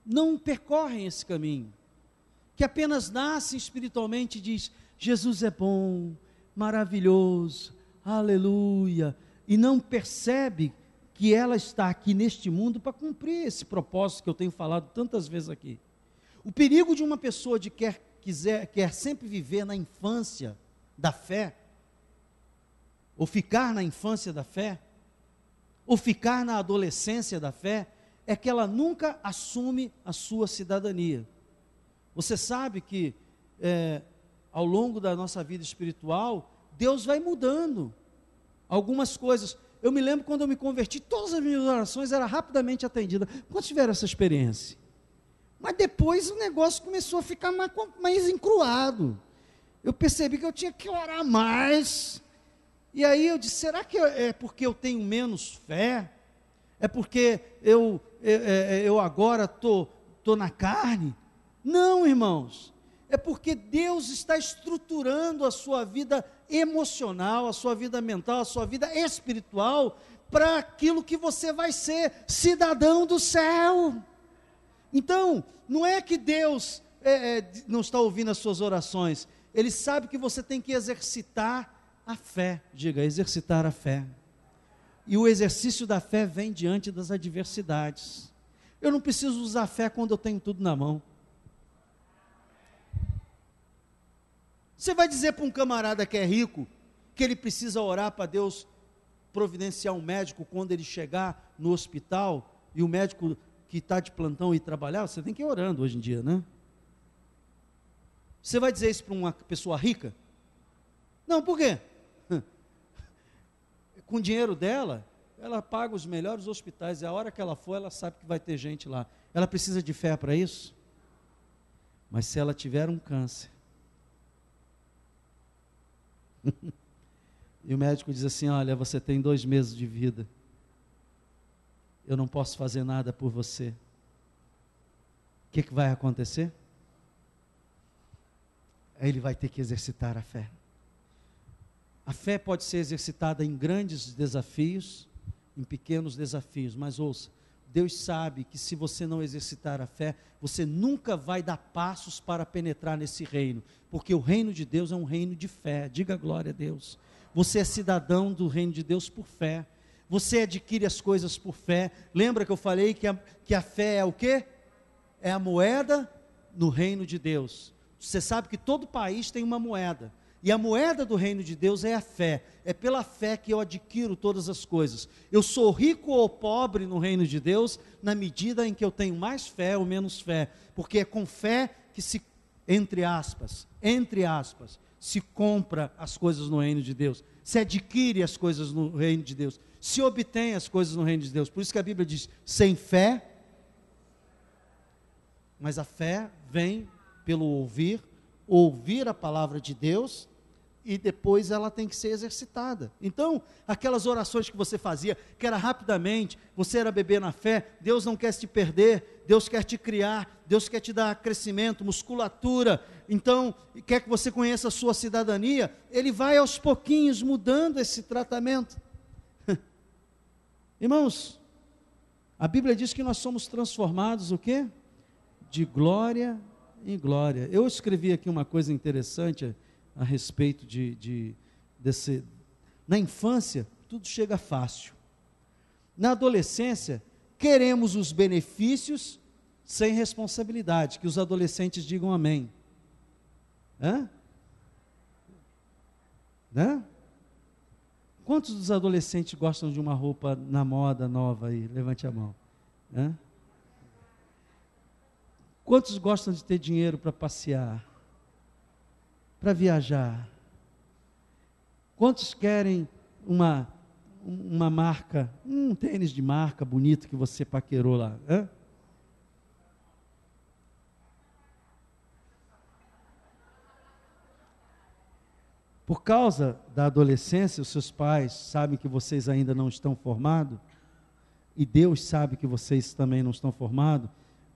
não percorrem esse caminho, que apenas nascem espiritualmente e diz: Jesus é bom, maravilhoso, aleluia, e não percebe que ela está aqui neste mundo para cumprir esse propósito que eu tenho falado tantas vezes aqui. O perigo de uma pessoa que quer sempre viver na infância da fé, ou ficar na infância da fé, ou ficar na adolescência da fé, é que ela nunca assume a sua cidadania. Você sabe que ao longo da nossa vida espiritual, Deus vai mudando algumas coisas. Eu me lembro quando eu me converti, todas as minhas orações eram rapidamente atendidas. Quantos tiveram essa experiência? Mas depois o negócio começou a ficar mais encruado. Eu percebi que eu tinha que orar mais. E aí eu disse: será que é porque eu tenho menos fé? É porque eu agora estou na carne? Não, irmãos, é porque Deus está estruturando a sua vida emocional, a sua vida mental, a sua vida espiritual, para aquilo que você vai ser, cidadão do céu. Então, não é que Deus não está ouvindo as suas orações, Ele sabe que você tem que exercitar a fé, diga, exercitar a fé. E o exercício da fé vem diante das adversidades. Eu não preciso usar fé quando eu tenho tudo na mão. Você vai dizer para um camarada que é rico, que ele precisa orar para Deus providenciar um médico quando ele chegar no hospital, e o médico que está de plantão ir trabalhar? Você tem que ir orando hoje em dia, né? Você vai dizer isso para uma pessoa rica? Não, por quê? Com o dinheiro dela, ela paga os melhores hospitais, e a hora que ela for, ela sabe que vai ter gente lá. Ela precisa de fé para isso? Mas se ela tiver um câncer, e o médico diz assim: olha, você tem 2 meses de vida, eu não posso fazer nada por você, o que vai acontecer? Aí ele vai ter que exercitar a fé. A fé pode ser exercitada em grandes desafios, em pequenos desafios, mas ouça, Deus sabe que se você não exercitar a fé, você nunca vai dar passos para penetrar nesse reino, porque o reino de Deus é um reino de fé. Diga glória a Deus. Você é cidadão do reino de Deus por fé. Você adquire as coisas por fé. Lembra que eu falei que a fé é o quê? É a moeda no reino de Deus. Você sabe que todo país tem uma moeda. E a moeda do reino de Deus é a fé. É pela fé que eu adquiro todas as coisas. Eu sou rico ou pobre no reino de Deus, na medida em que eu tenho mais fé ou menos fé. Porque é com fé que se, entre aspas, se compra as coisas no reino de Deus. Se adquire as coisas no reino de Deus. Se obtém as coisas no reino de Deus. Por isso que a Bíblia diz, sem fé, mas a fé vem pelo ouvir a palavra de Deus, e depois ela tem que ser exercitada. Então, aquelas orações que você fazia, que era rapidamente, você era bebê na fé, Deus não quer te perder, Deus quer te criar, Deus quer te dar crescimento, musculatura, então, quer que você conheça a sua cidadania, Ele vai aos pouquinhos mudando esse tratamento. Irmãos, a Bíblia diz que nós somos transformados, o quê? De glória em glória. Eu escrevi aqui uma coisa interessante a respeito desse. Na infância, tudo chega fácil. Na adolescência, queremos os benefícios sem responsabilidade. Que os adolescentes digam amém. Hã? Né? Quantos dos adolescentes gostam de uma roupa na moda nova aí? Levante a mão. Hã? Quantos gostam de ter dinheiro para passear, para viajar? Quantos querem uma marca, um tênis de marca bonito que você paquerou lá? Hã? Por causa da adolescência, os seus pais sabem que vocês ainda não estão formados, e Deus sabe que vocês também não estão formados,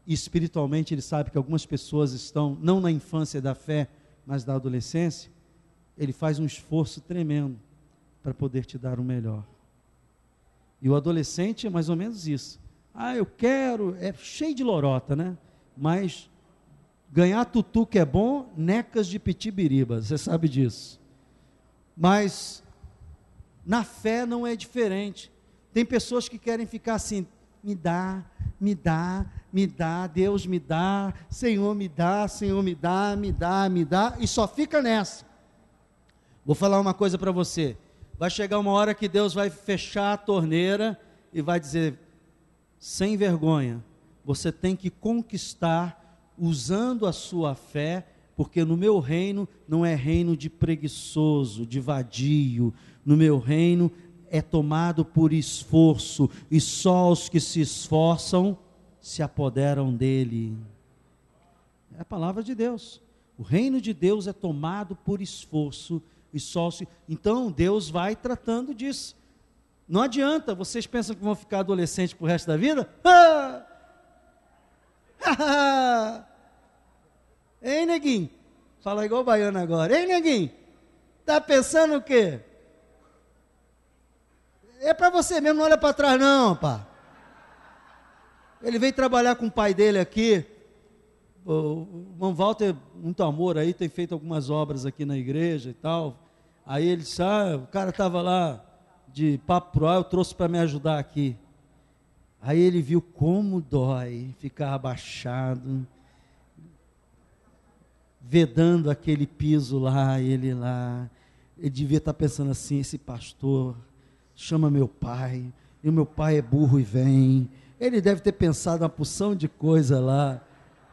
e espiritualmente Ele sabe que algumas pessoas estão, não na infância da fé, mas da adolescência. Ele faz um esforço tremendo para poder te dar o melhor. E o adolescente é mais ou menos isso. Eu quero, é cheio de lorota, né? Mas ganhar tutu que é bom, necas de pitibiriba, você sabe disso. Mas na fé não é diferente. Tem pessoas que querem ficar assim, me dá, Deus me dá, Senhor me dá, e só fica nessa. Vou falar uma coisa para você, vai chegar uma hora que Deus vai fechar a torneira e vai dizer, sem vergonha, você tem que conquistar usando a sua fé, porque no meu reino não é reino de preguiçoso, de vadio, no meu reino é tomado por esforço, e só os que se esforçam se apoderam dele. É a palavra de Deus. O reino de Deus é tomado por esforço, e só se... Então Deus vai tratando disso. Não adianta, vocês pensam que vão ficar adolescentes para o resto da vida? Ei, neguinho, fala igual o baiano agora. Ei, neguinho, tá pensando o quê? É para você mesmo, não olha para trás não, pá. Ele veio trabalhar com o pai dele aqui, o irmão Walter, muito amor aí, tem feito algumas obras aqui na igreja e tal. Aí ele disse, o cara estava lá de papo pro ar, eu trouxe para me ajudar aqui. Aí ele viu como dói ficar abaixado, vedando aquele piso lá, ele devia estar pensando assim, esse pastor chama meu pai, e o meu pai é burro e vem, ele deve ter pensado uma porção de coisa lá,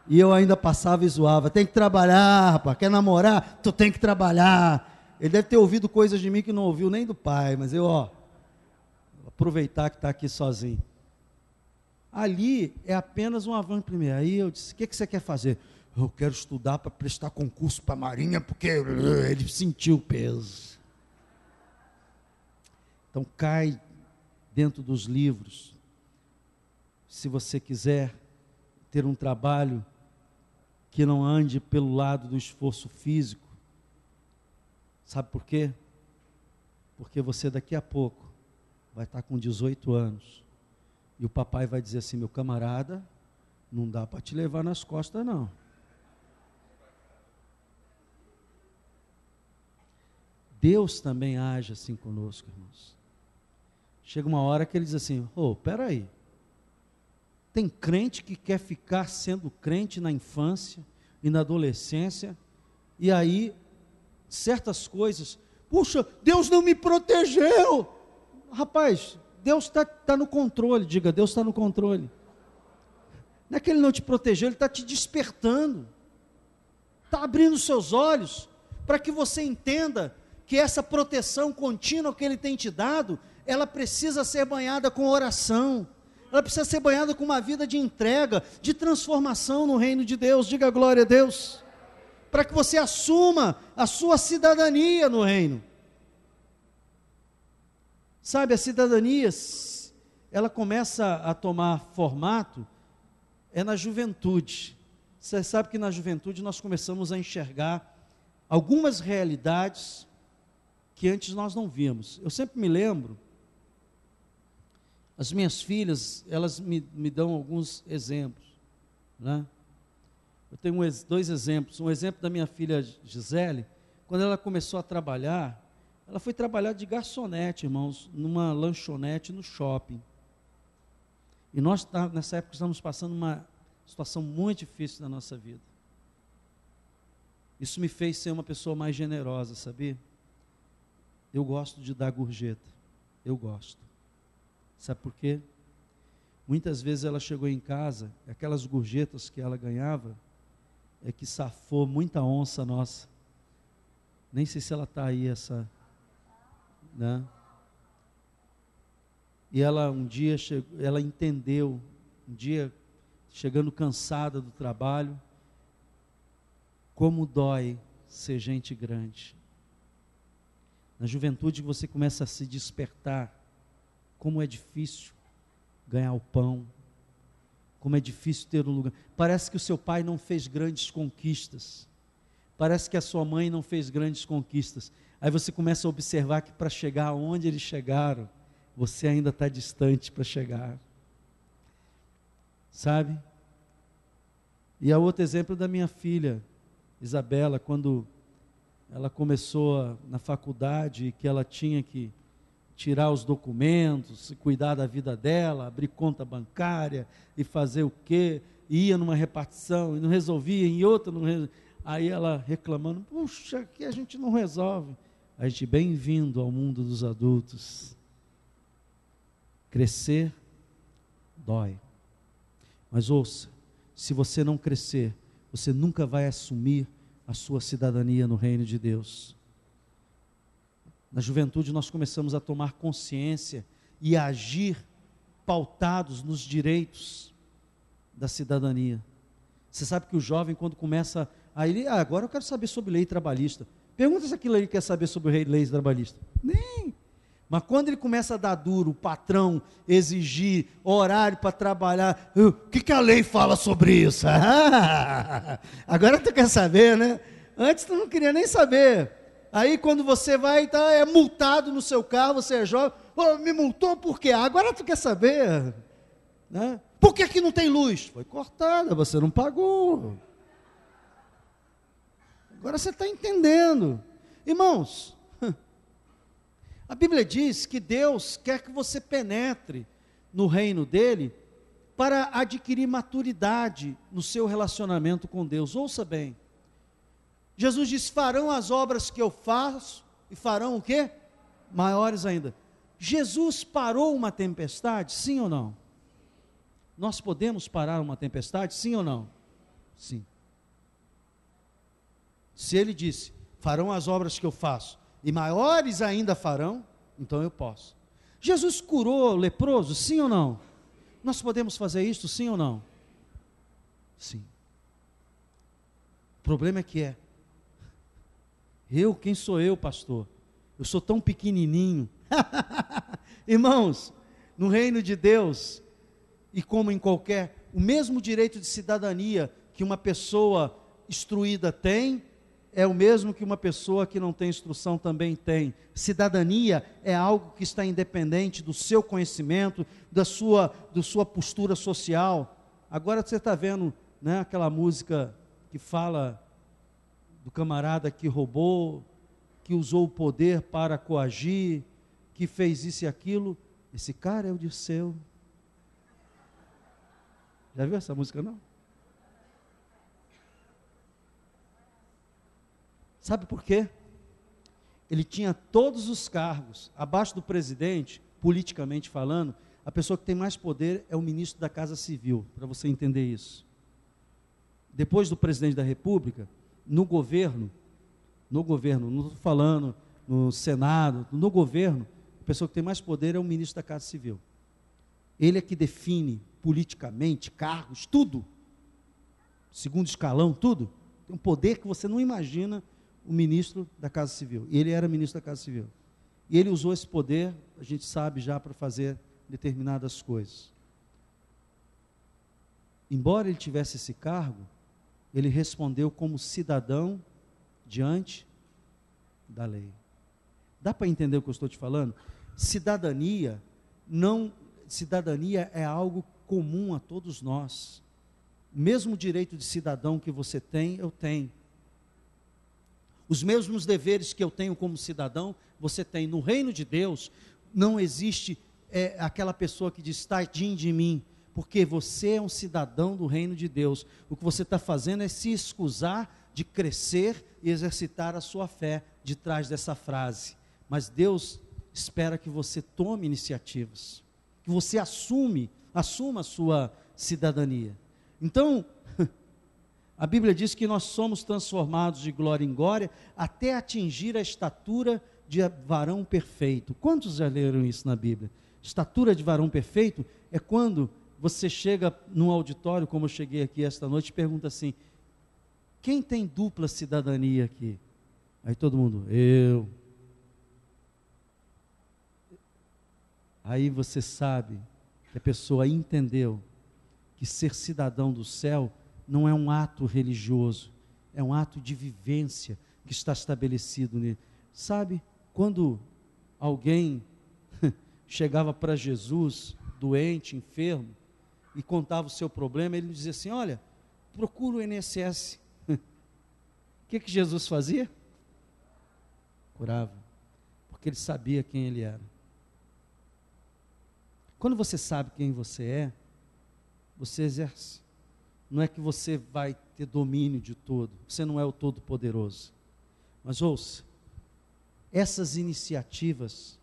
e eu ainda passava e zoava, tem que trabalhar, rapaz, quer namorar? Tu tem que trabalhar. Ele deve ter ouvido coisas de mim que não ouviu nem do pai, mas eu, aproveitar que está aqui sozinho. Ali é apenas um avanço primeiro. Aí eu disse, o que você quer fazer? Eu quero estudar para prestar concurso para a Marinha, porque ele sentiu o peso. Então cai dentro dos livros. Se você quiser ter um trabalho que não ande pelo lado do esforço físico, sabe por quê? Porque você daqui a pouco vai estar com 18 anos. E o papai vai dizer assim: meu camarada, não dá para te levar nas costas não. Deus também age assim conosco, irmãos. Chega uma hora que ele diz assim: peraí, tem crente que quer ficar sendo crente na infância e na adolescência, e aí, certas coisas, puxa, Deus não me protegeu. Rapaz, Deus está no controle, diga, Deus está no controle. Não é que Ele não te protegeu, Ele está te despertando, está abrindo seus olhos, para que você entenda que essa proteção contínua que Ele tem te dado, ela precisa ser banhada com oração, ela precisa ser banhada com uma vida de entrega, de transformação no reino de Deus, diga glória a Deus, para que você assuma a sua cidadania no reino. Sabe, a cidadania, ela começa a tomar formato, na juventude. Você sabe que na juventude nós começamos a enxergar algumas realidades que antes nós não víamos. Eu sempre me lembro, as minhas filhas, elas me dão alguns exemplos, né? Eu tenho dois exemplos. Um exemplo da minha filha Gisele, quando ela começou a trabalhar, ela foi trabalhar de garçonete, irmãos, numa lanchonete no shopping. E nós, nessa época, estamos passando uma situação muito difícil na nossa vida. Isso me fez ser uma pessoa mais generosa, sabia? Eu gosto de dar gorjeta, eu gosto. Sabe por quê? Muitas vezes ela chegou em casa, aquelas gorjetas que ela ganhava, é que safou muita onça nossa. Nem sei se ela está aí, né? E ela um dia, ela entendeu, um dia, chegando cansada do trabalho, como dói ser gente grande. Na juventude você começa a se despertar, como é difícil ganhar o pão, como é difícil ter um lugar. Parece que o seu pai não fez grandes conquistas, parece que a sua mãe não fez grandes conquistas. Aí você começa a observar que para chegar aonde eles chegaram, você ainda está distante para chegar, sabe? E a outro exemplo da minha filha, Isabela, quando ela começou na faculdade, e que ela tinha que tirar os documentos, cuidar da vida dela, abrir conta bancária e fazer o quê, ia numa repartição e não resolvia, em outra não resolvia. Aí ela reclamando: puxa, aqui a gente não resolve. A gente, bem-vindo ao mundo dos adultos. Crescer dói, mas ouça, se você não crescer, você nunca vai assumir a sua cidadania no reino de Deus. Na juventude nós começamos a tomar consciência e a agir pautados nos direitos da cidadania. Você sabe que o jovem, quando começa agora eu quero saber sobre lei trabalhista. Pergunta se aquilo ele quer saber sobre lei trabalhista. Nem. Mas quando ele começa a dar duro, o patrão exigir horário para trabalhar, o que a lei fala sobre isso? Agora tu quer saber, né? Antes tu não queria nem saber. Aí quando você vai, é multado no seu carro, você é jovem, me multou por quê? Agora tu quer saber, né? Por que que não tem luz? Foi cortada, você não pagou. Agora você está entendendo. Irmãos, a Bíblia diz que Deus quer que você penetre no reino dele para adquirir maturidade no seu relacionamento com Deus. Ouça bem. Jesus diz: farão as obras que eu faço e farão o quê? Maiores ainda. Jesus parou uma tempestade, sim ou não? Nós podemos parar uma tempestade, sim ou não? Sim. Se ele disse: farão as obras que eu faço e maiores ainda farão, então eu posso. Jesus curou o leproso, sim ou não? Nós podemos fazer isso, sim ou não? Sim. O problema é que quem sou eu, pastor? Eu sou tão pequenininho. Irmãos, no reino de Deus, e como em qualquer, o mesmo direito de cidadania que uma pessoa instruída tem, é o mesmo que uma pessoa que não tem instrução também tem. Cidadania é algo que está independente do seu conhecimento, da sua postura social. Agora você está vendo, né, aquela música que fala do camarada que roubou, que usou o poder para coagir, que fez isso e aquilo. Esse cara é o Dirceu. Já viu essa música, não? Sabe por quê? Ele tinha todos os cargos. Abaixo do presidente, politicamente falando, a pessoa que tem mais poder é o ministro da Casa Civil, para você entender isso. Depois do presidente da República, no governo, não estou falando no Senado, no governo, a pessoa que tem mais poder é o ministro da Casa Civil. Ele é que define politicamente cargos, tudo. Segundo escalão, tudo. Tem um poder que você não imagina. O ministro da Casa Civil. Ele era ministro da Casa Civil. E ele usou esse poder, a gente sabe já, para fazer determinadas coisas. Embora ele tivesse esse cargo, ele respondeu como cidadão diante da lei. Dá para entender o que eu estou te falando? Cidadania é algo comum a todos nós. O mesmo direito de cidadão que você tem, eu tenho. Os mesmos deveres que eu tenho como cidadão, você tem. No reino de Deus, não existe aquela pessoa que diz, tadinho de mim, porque você é um cidadão do reino de Deus. O que você está fazendo é se escusar de crescer e exercitar a sua fé de trás dessa frase. Mas Deus espera que você tome iniciativas, que você assuma a sua cidadania. Então, a Bíblia diz que nós somos transformados de glória em glória até atingir a estatura de varão perfeito. Quantos já leram isso na Bíblia? Estatura de varão perfeito é quando você chega num auditório, como eu cheguei aqui esta noite, e pergunta assim, quem tem dupla cidadania aqui? Aí todo mundo, eu. Aí você sabe que a pessoa entendeu que ser cidadão do céu não é um ato religioso, é um ato de vivência que está estabelecido nele. Sabe, quando alguém chegava para Jesus, doente, enfermo, e contava o seu problema, ele dizia assim, olha, procura o INSS. O que Jesus fazia? Curava, porque ele sabia quem ele era. Quando você sabe quem você é, você exerce. Não é que você vai ter domínio de todo, você não é o Todo-Poderoso. Mas ouça, essas iniciativas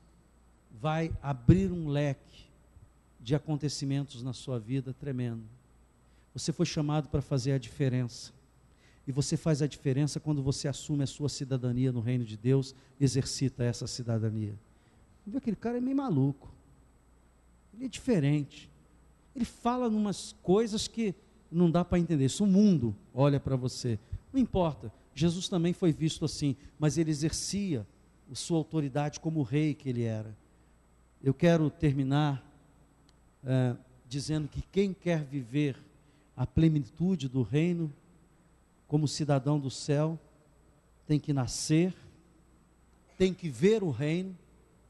vai abrir um leque de acontecimentos na sua vida tremendo. Você foi chamado para fazer a diferença. E você faz a diferença quando você assume a sua cidadania no reino de Deus, exercita essa cidadania. Aquele cara é meio maluco. Ele é diferente. Ele fala umas coisas que não dá para entender. Se o mundo olha para você, não importa. Jesus também foi visto assim, mas ele exercia a sua autoridade como rei que ele era. Eu quero terminar dizendo que quem quer viver a plenitude do reino, como cidadão do céu, tem que nascer, tem que ver o reino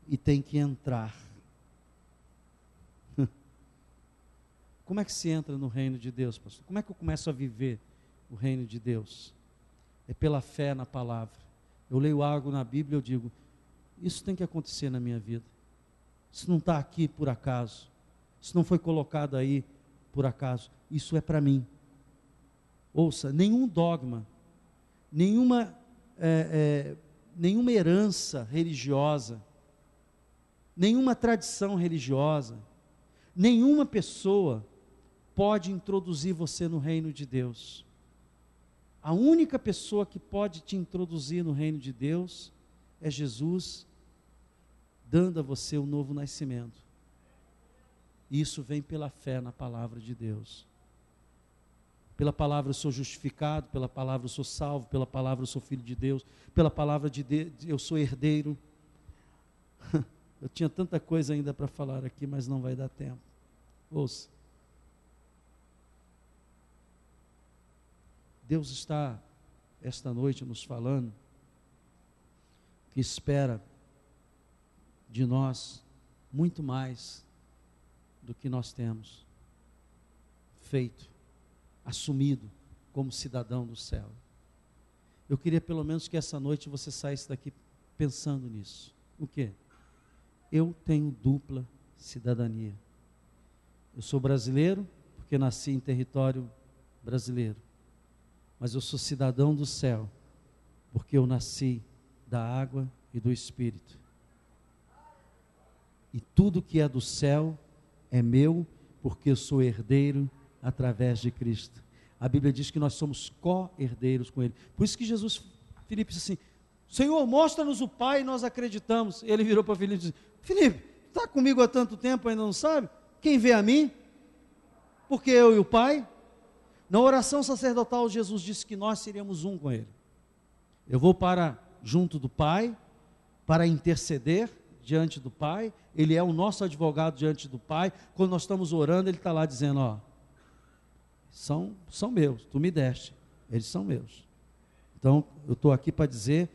e tem que entrar. Como é que se entra no reino de Deus, pastor? Como é que eu começo a viver o reino de Deus? É pela fé na palavra. Eu leio algo na Bíblia e eu digo, isso tem que acontecer na minha vida. Isso não está aqui por acaso. Isso não foi colocado aí por acaso. Isso é para mim. Ouça, nenhum dogma, nenhuma herança religiosa, nenhuma tradição religiosa, nenhuma pessoa pode introduzir você no reino de Deus. A única pessoa que pode te introduzir no reino de Deus é Jesus, dando a você o novo nascimento. E isso vem pela fé na palavra de Deus. Pela palavra eu sou justificado, pela palavra eu sou salvo, pela palavra eu sou filho de Deus, pela palavra de Deus eu sou herdeiro. Eu tinha tanta coisa ainda para falar aqui, mas não vai dar tempo. Ouça. Deus está esta noite nos falando que espera de nós muito mais do que nós temos feito, assumido como cidadão do céu. Eu queria pelo menos que essa noite você saísse daqui pensando nisso. O quê? Eu tenho dupla cidadania. Eu sou brasileiro, porque nasci em território brasileiro. Mas eu sou cidadão do céu, porque eu nasci da água e do Espírito. E tudo que é do céu é meu, porque eu sou herdeiro através de Cristo. A Bíblia diz que nós somos co-herdeiros com Ele. Por isso que Jesus, Filipe disse assim: Senhor, mostra-nos o Pai e nós acreditamos. Ele virou para Filipe e disse: Filipe, está comigo há tanto tempo e ainda não sabe? Quem vê a mim? Porque eu e o Pai. Na oração sacerdotal, Jesus disse que nós seríamos um com Ele. Eu vou para junto do Pai, para interceder diante do Pai. Ele é o nosso advogado diante do Pai. Quando nós estamos orando, Ele está lá dizendo: ó, são meus, tu me deste, eles são meus. Então, eu estou aqui para dizer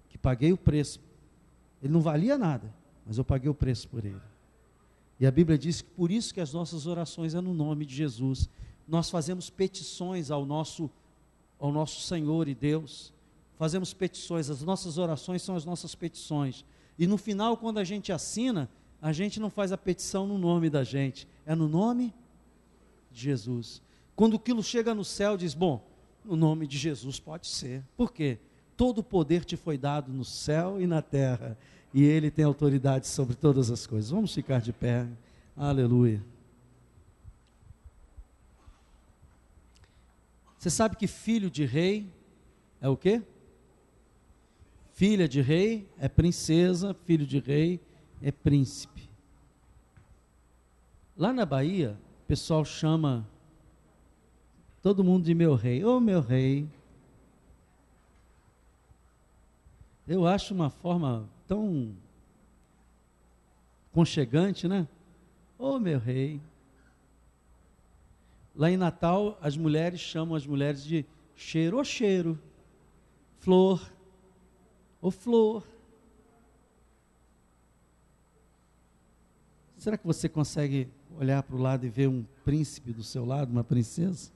que paguei o preço. Ele não valia nada, mas eu paguei o preço por ele. E a Bíblia diz que por isso que as nossas orações é no nome de Jesus. Nós fazemos petições ao nosso Senhor e Deus. Fazemos petições, as nossas orações são as nossas petições. E no final, quando a gente assina, a gente não faz a petição no nome da gente, é no nome de Jesus. Quando aquilo chega no céu, diz: bom, no nome de Jesus pode ser. Por quê? Todo o poder te foi dado no céu e na terra, e Ele tem autoridade sobre todas as coisas. Vamos ficar de pé. Aleluia. Você sabe que filho de rei é o quê? Filha de rei é princesa, filho de rei é príncipe. Lá na Bahia, o pessoal chama todo mundo de meu rei. Ô meu rei. Eu acho uma forma tão aconchegante, né? Ô meu rei. Lá em Natal, as mulheres chamam as mulheres de cheiro, ô cheiro, flor, ô flor. Será que você consegue olhar para o lado e ver um príncipe do seu lado, uma princesa?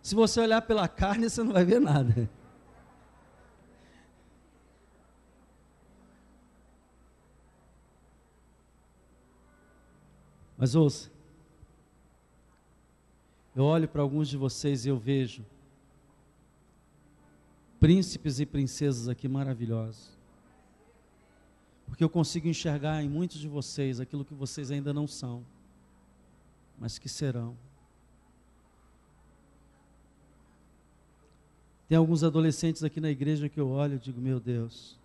Se você olhar pela carne, você não vai ver nada. Mas ouça, eu olho para alguns de vocês e eu vejo príncipes e princesas aqui maravilhosos, porque eu consigo enxergar em muitos de vocês aquilo que vocês ainda não são, mas que serão. Tem alguns adolescentes aqui na igreja que eu olho e digo: meu Deus,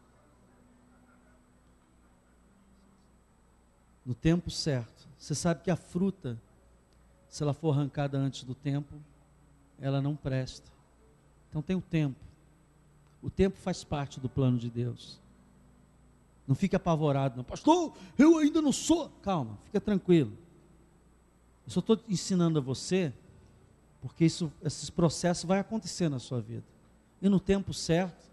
no tempo certo. Você sabe que a fruta, se ela for arrancada antes do tempo, ela não presta. Então tem o tempo. O tempo faz parte do plano de Deus. Não fique apavorado, não. Pastor, eu ainda não sou. Calma, fica tranquilo. Eu só estou ensinando a você, porque esses processos vão acontecer na sua vida. E no tempo certo,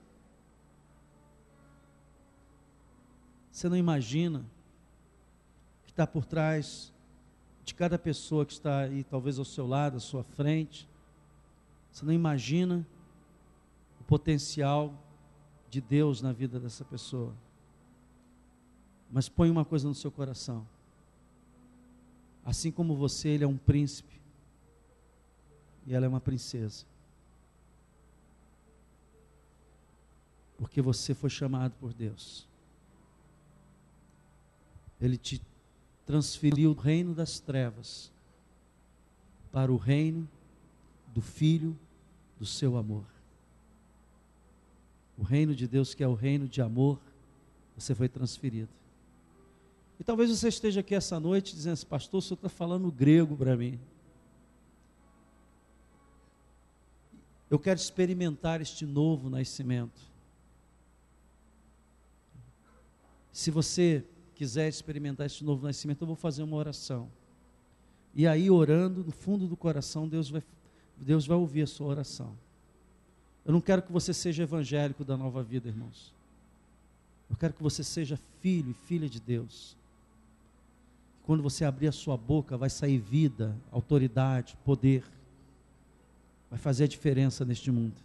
você não imagina que está por trás de cada pessoa que está aí, talvez ao seu lado, à sua frente. Você não imagina o potencial de Deus na vida dessa pessoa. Mas põe uma coisa no seu coração: assim como você, ele é um príncipe e ela é uma princesa, porque você foi chamado por Deus. Ele te transferiu do reino das trevas para o reino do Filho do seu amor. O reino de Deus, que é o reino de amor, você foi transferido. E talvez você esteja aqui essa noite dizendo assim: pastor, o senhor está falando grego para mim. Eu quero experimentar este novo nascimento. Se você quiser experimentar esse novo nascimento, eu vou fazer uma oração. E aí, orando, no fundo do coração, Deus vai ouvir a sua oração. Eu não quero que você seja evangélico da Nova Vida, irmãos. Eu quero que você seja filho e filha de Deus. Quando você abrir a sua boca, vai sair vida, autoridade, poder. Vai fazer a diferença neste mundo.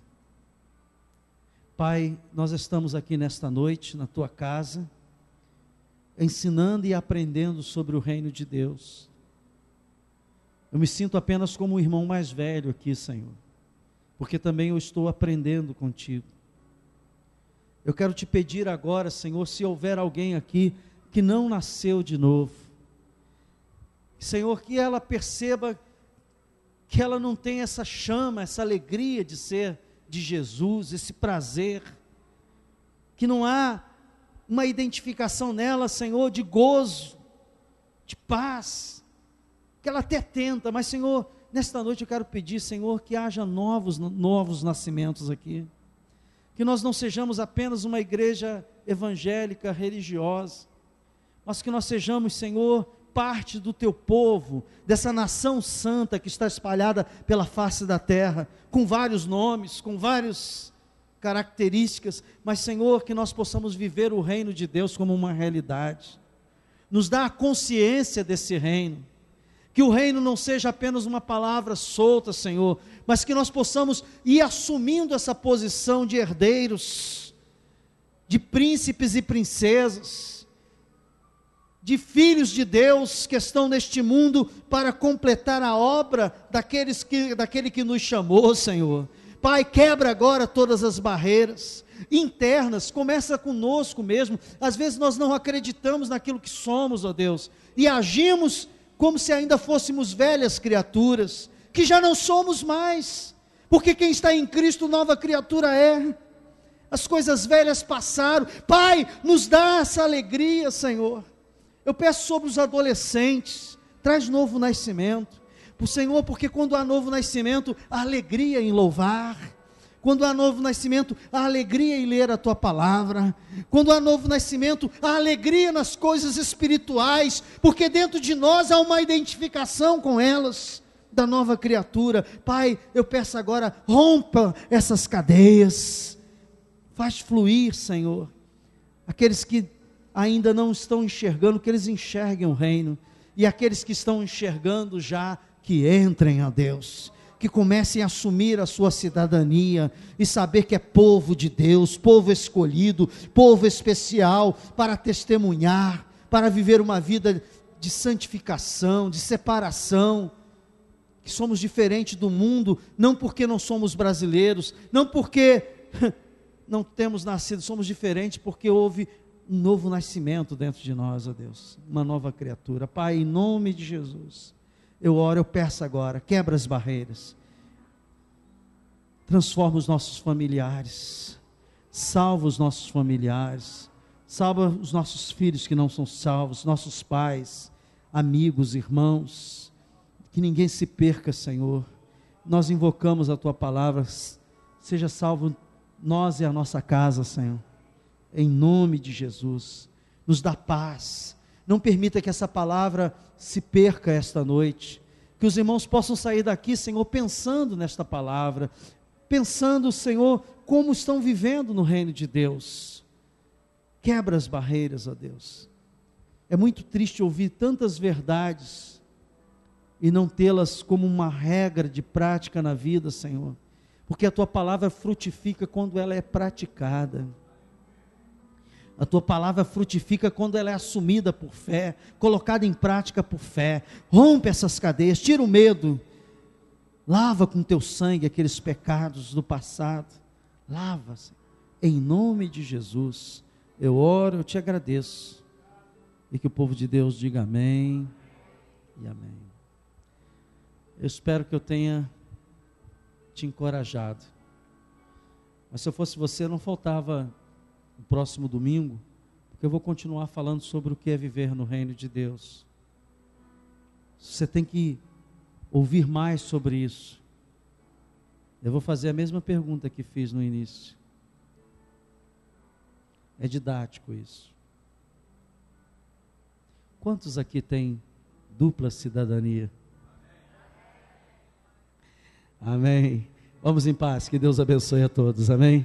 Pai, nós estamos aqui nesta noite, na tua casa, ensinando e aprendendo sobre o reino de Deus. Eu me sinto apenas como um irmão mais velho aqui, Senhor, porque também eu estou aprendendo contigo. Eu quero te pedir agora, Senhor, se houver alguém aqui que não nasceu de novo, Senhor, que ela perceba que ela não tem essa chama, essa alegria de ser de Jesus, esse prazer, que não há uma identificação nela, Senhor, de gozo, de paz, que ela até tenta, mas Senhor, nesta noite eu quero pedir, Senhor, que haja novos nascimentos aqui, que nós não sejamos apenas uma igreja evangélica, religiosa, mas que nós sejamos, Senhor, parte do teu povo, dessa nação santa que está espalhada pela face da terra, com vários nomes, com várias características, mas Senhor, que nós possamos viver o reino de Deus como uma realidade, nos dá a consciência desse reino, que o reino não seja apenas uma palavra solta, Senhor, mas que nós possamos ir assumindo essa posição de herdeiros, de príncipes e princesas, de filhos de Deus que estão neste mundo para completar a obra daquele que nos chamou, Senhor. Pai, quebra agora todas as barreiras internas, começa conosco mesmo. Às vezes nós não acreditamos naquilo que somos, ó Deus, e agimos como se ainda fôssemos velhas criaturas, que já não somos mais, porque quem está em Cristo, nova criatura é. As coisas velhas passaram. Pai, nos dá essa alegria, Senhor. Eu peço sobre os adolescentes, traz novo nascimento, por Senhor, porque quando há novo nascimento, há alegria em louvar, quando há novo nascimento, há alegria em ler a tua palavra, quando há novo nascimento, há alegria nas coisas espirituais, porque dentro de nós há uma identificação com elas, da nova criatura. Pai, eu peço agora, rompa essas cadeias, faz fluir, Senhor, aqueles que ainda não estão enxergando, que eles enxerguem o reino, e aqueles que estão enxergando já, que entrem a Deus, que comecem a assumir a sua cidadania, e saber que é povo de Deus, povo escolhido, povo especial, para testemunhar, para viver uma vida de santificação, de separação, que somos diferentes do mundo, não porque não somos brasileiros, não porque não temos nascido, somos diferentes porque houve um novo nascimento dentro de nós, ó Deus, uma nova criatura. Pai, em nome de Jesus, eu oro, eu peço agora, quebra as barreiras, transforma os nossos familiares, salva os nossos familiares, salva os nossos filhos que não são salvos, nossos pais, amigos, irmãos, que ninguém se perca, Senhor. Nós invocamos a tua palavra, seja salvo nós e a nossa casa, Senhor, em nome de Jesus. Nos dá paz, não permita que essa palavra se perca esta noite, que os irmãos possam sair daqui, Senhor, pensando nesta palavra, pensando, Senhor, como estão vivendo no reino de Deus. Quebra as barreiras, ó Deus. É muito triste ouvir tantas verdades e não tê-las como uma regra de prática na vida, Senhor, porque a tua palavra frutifica quando ela é praticada. A tua palavra frutifica quando ela é assumida por fé, colocada em prática por fé. Rompe essas cadeias, tira o medo, lava com teu sangue aqueles pecados do passado, lava, em nome de Jesus. Eu oro, eu te agradeço, e que o povo de Deus diga amém e amém. Eu espero que eu tenha te encorajado, mas se eu fosse você, não faltava no próximo domingo, porque eu vou continuar falando sobre o que é viver no reino de Deus. Você tem que ouvir mais sobre isso. Eu vou fazer a mesma pergunta que fiz no início. É didático isso. Quantos aqui têm dupla cidadania? Amém. Vamos em paz, que Deus abençoe a todos, amém.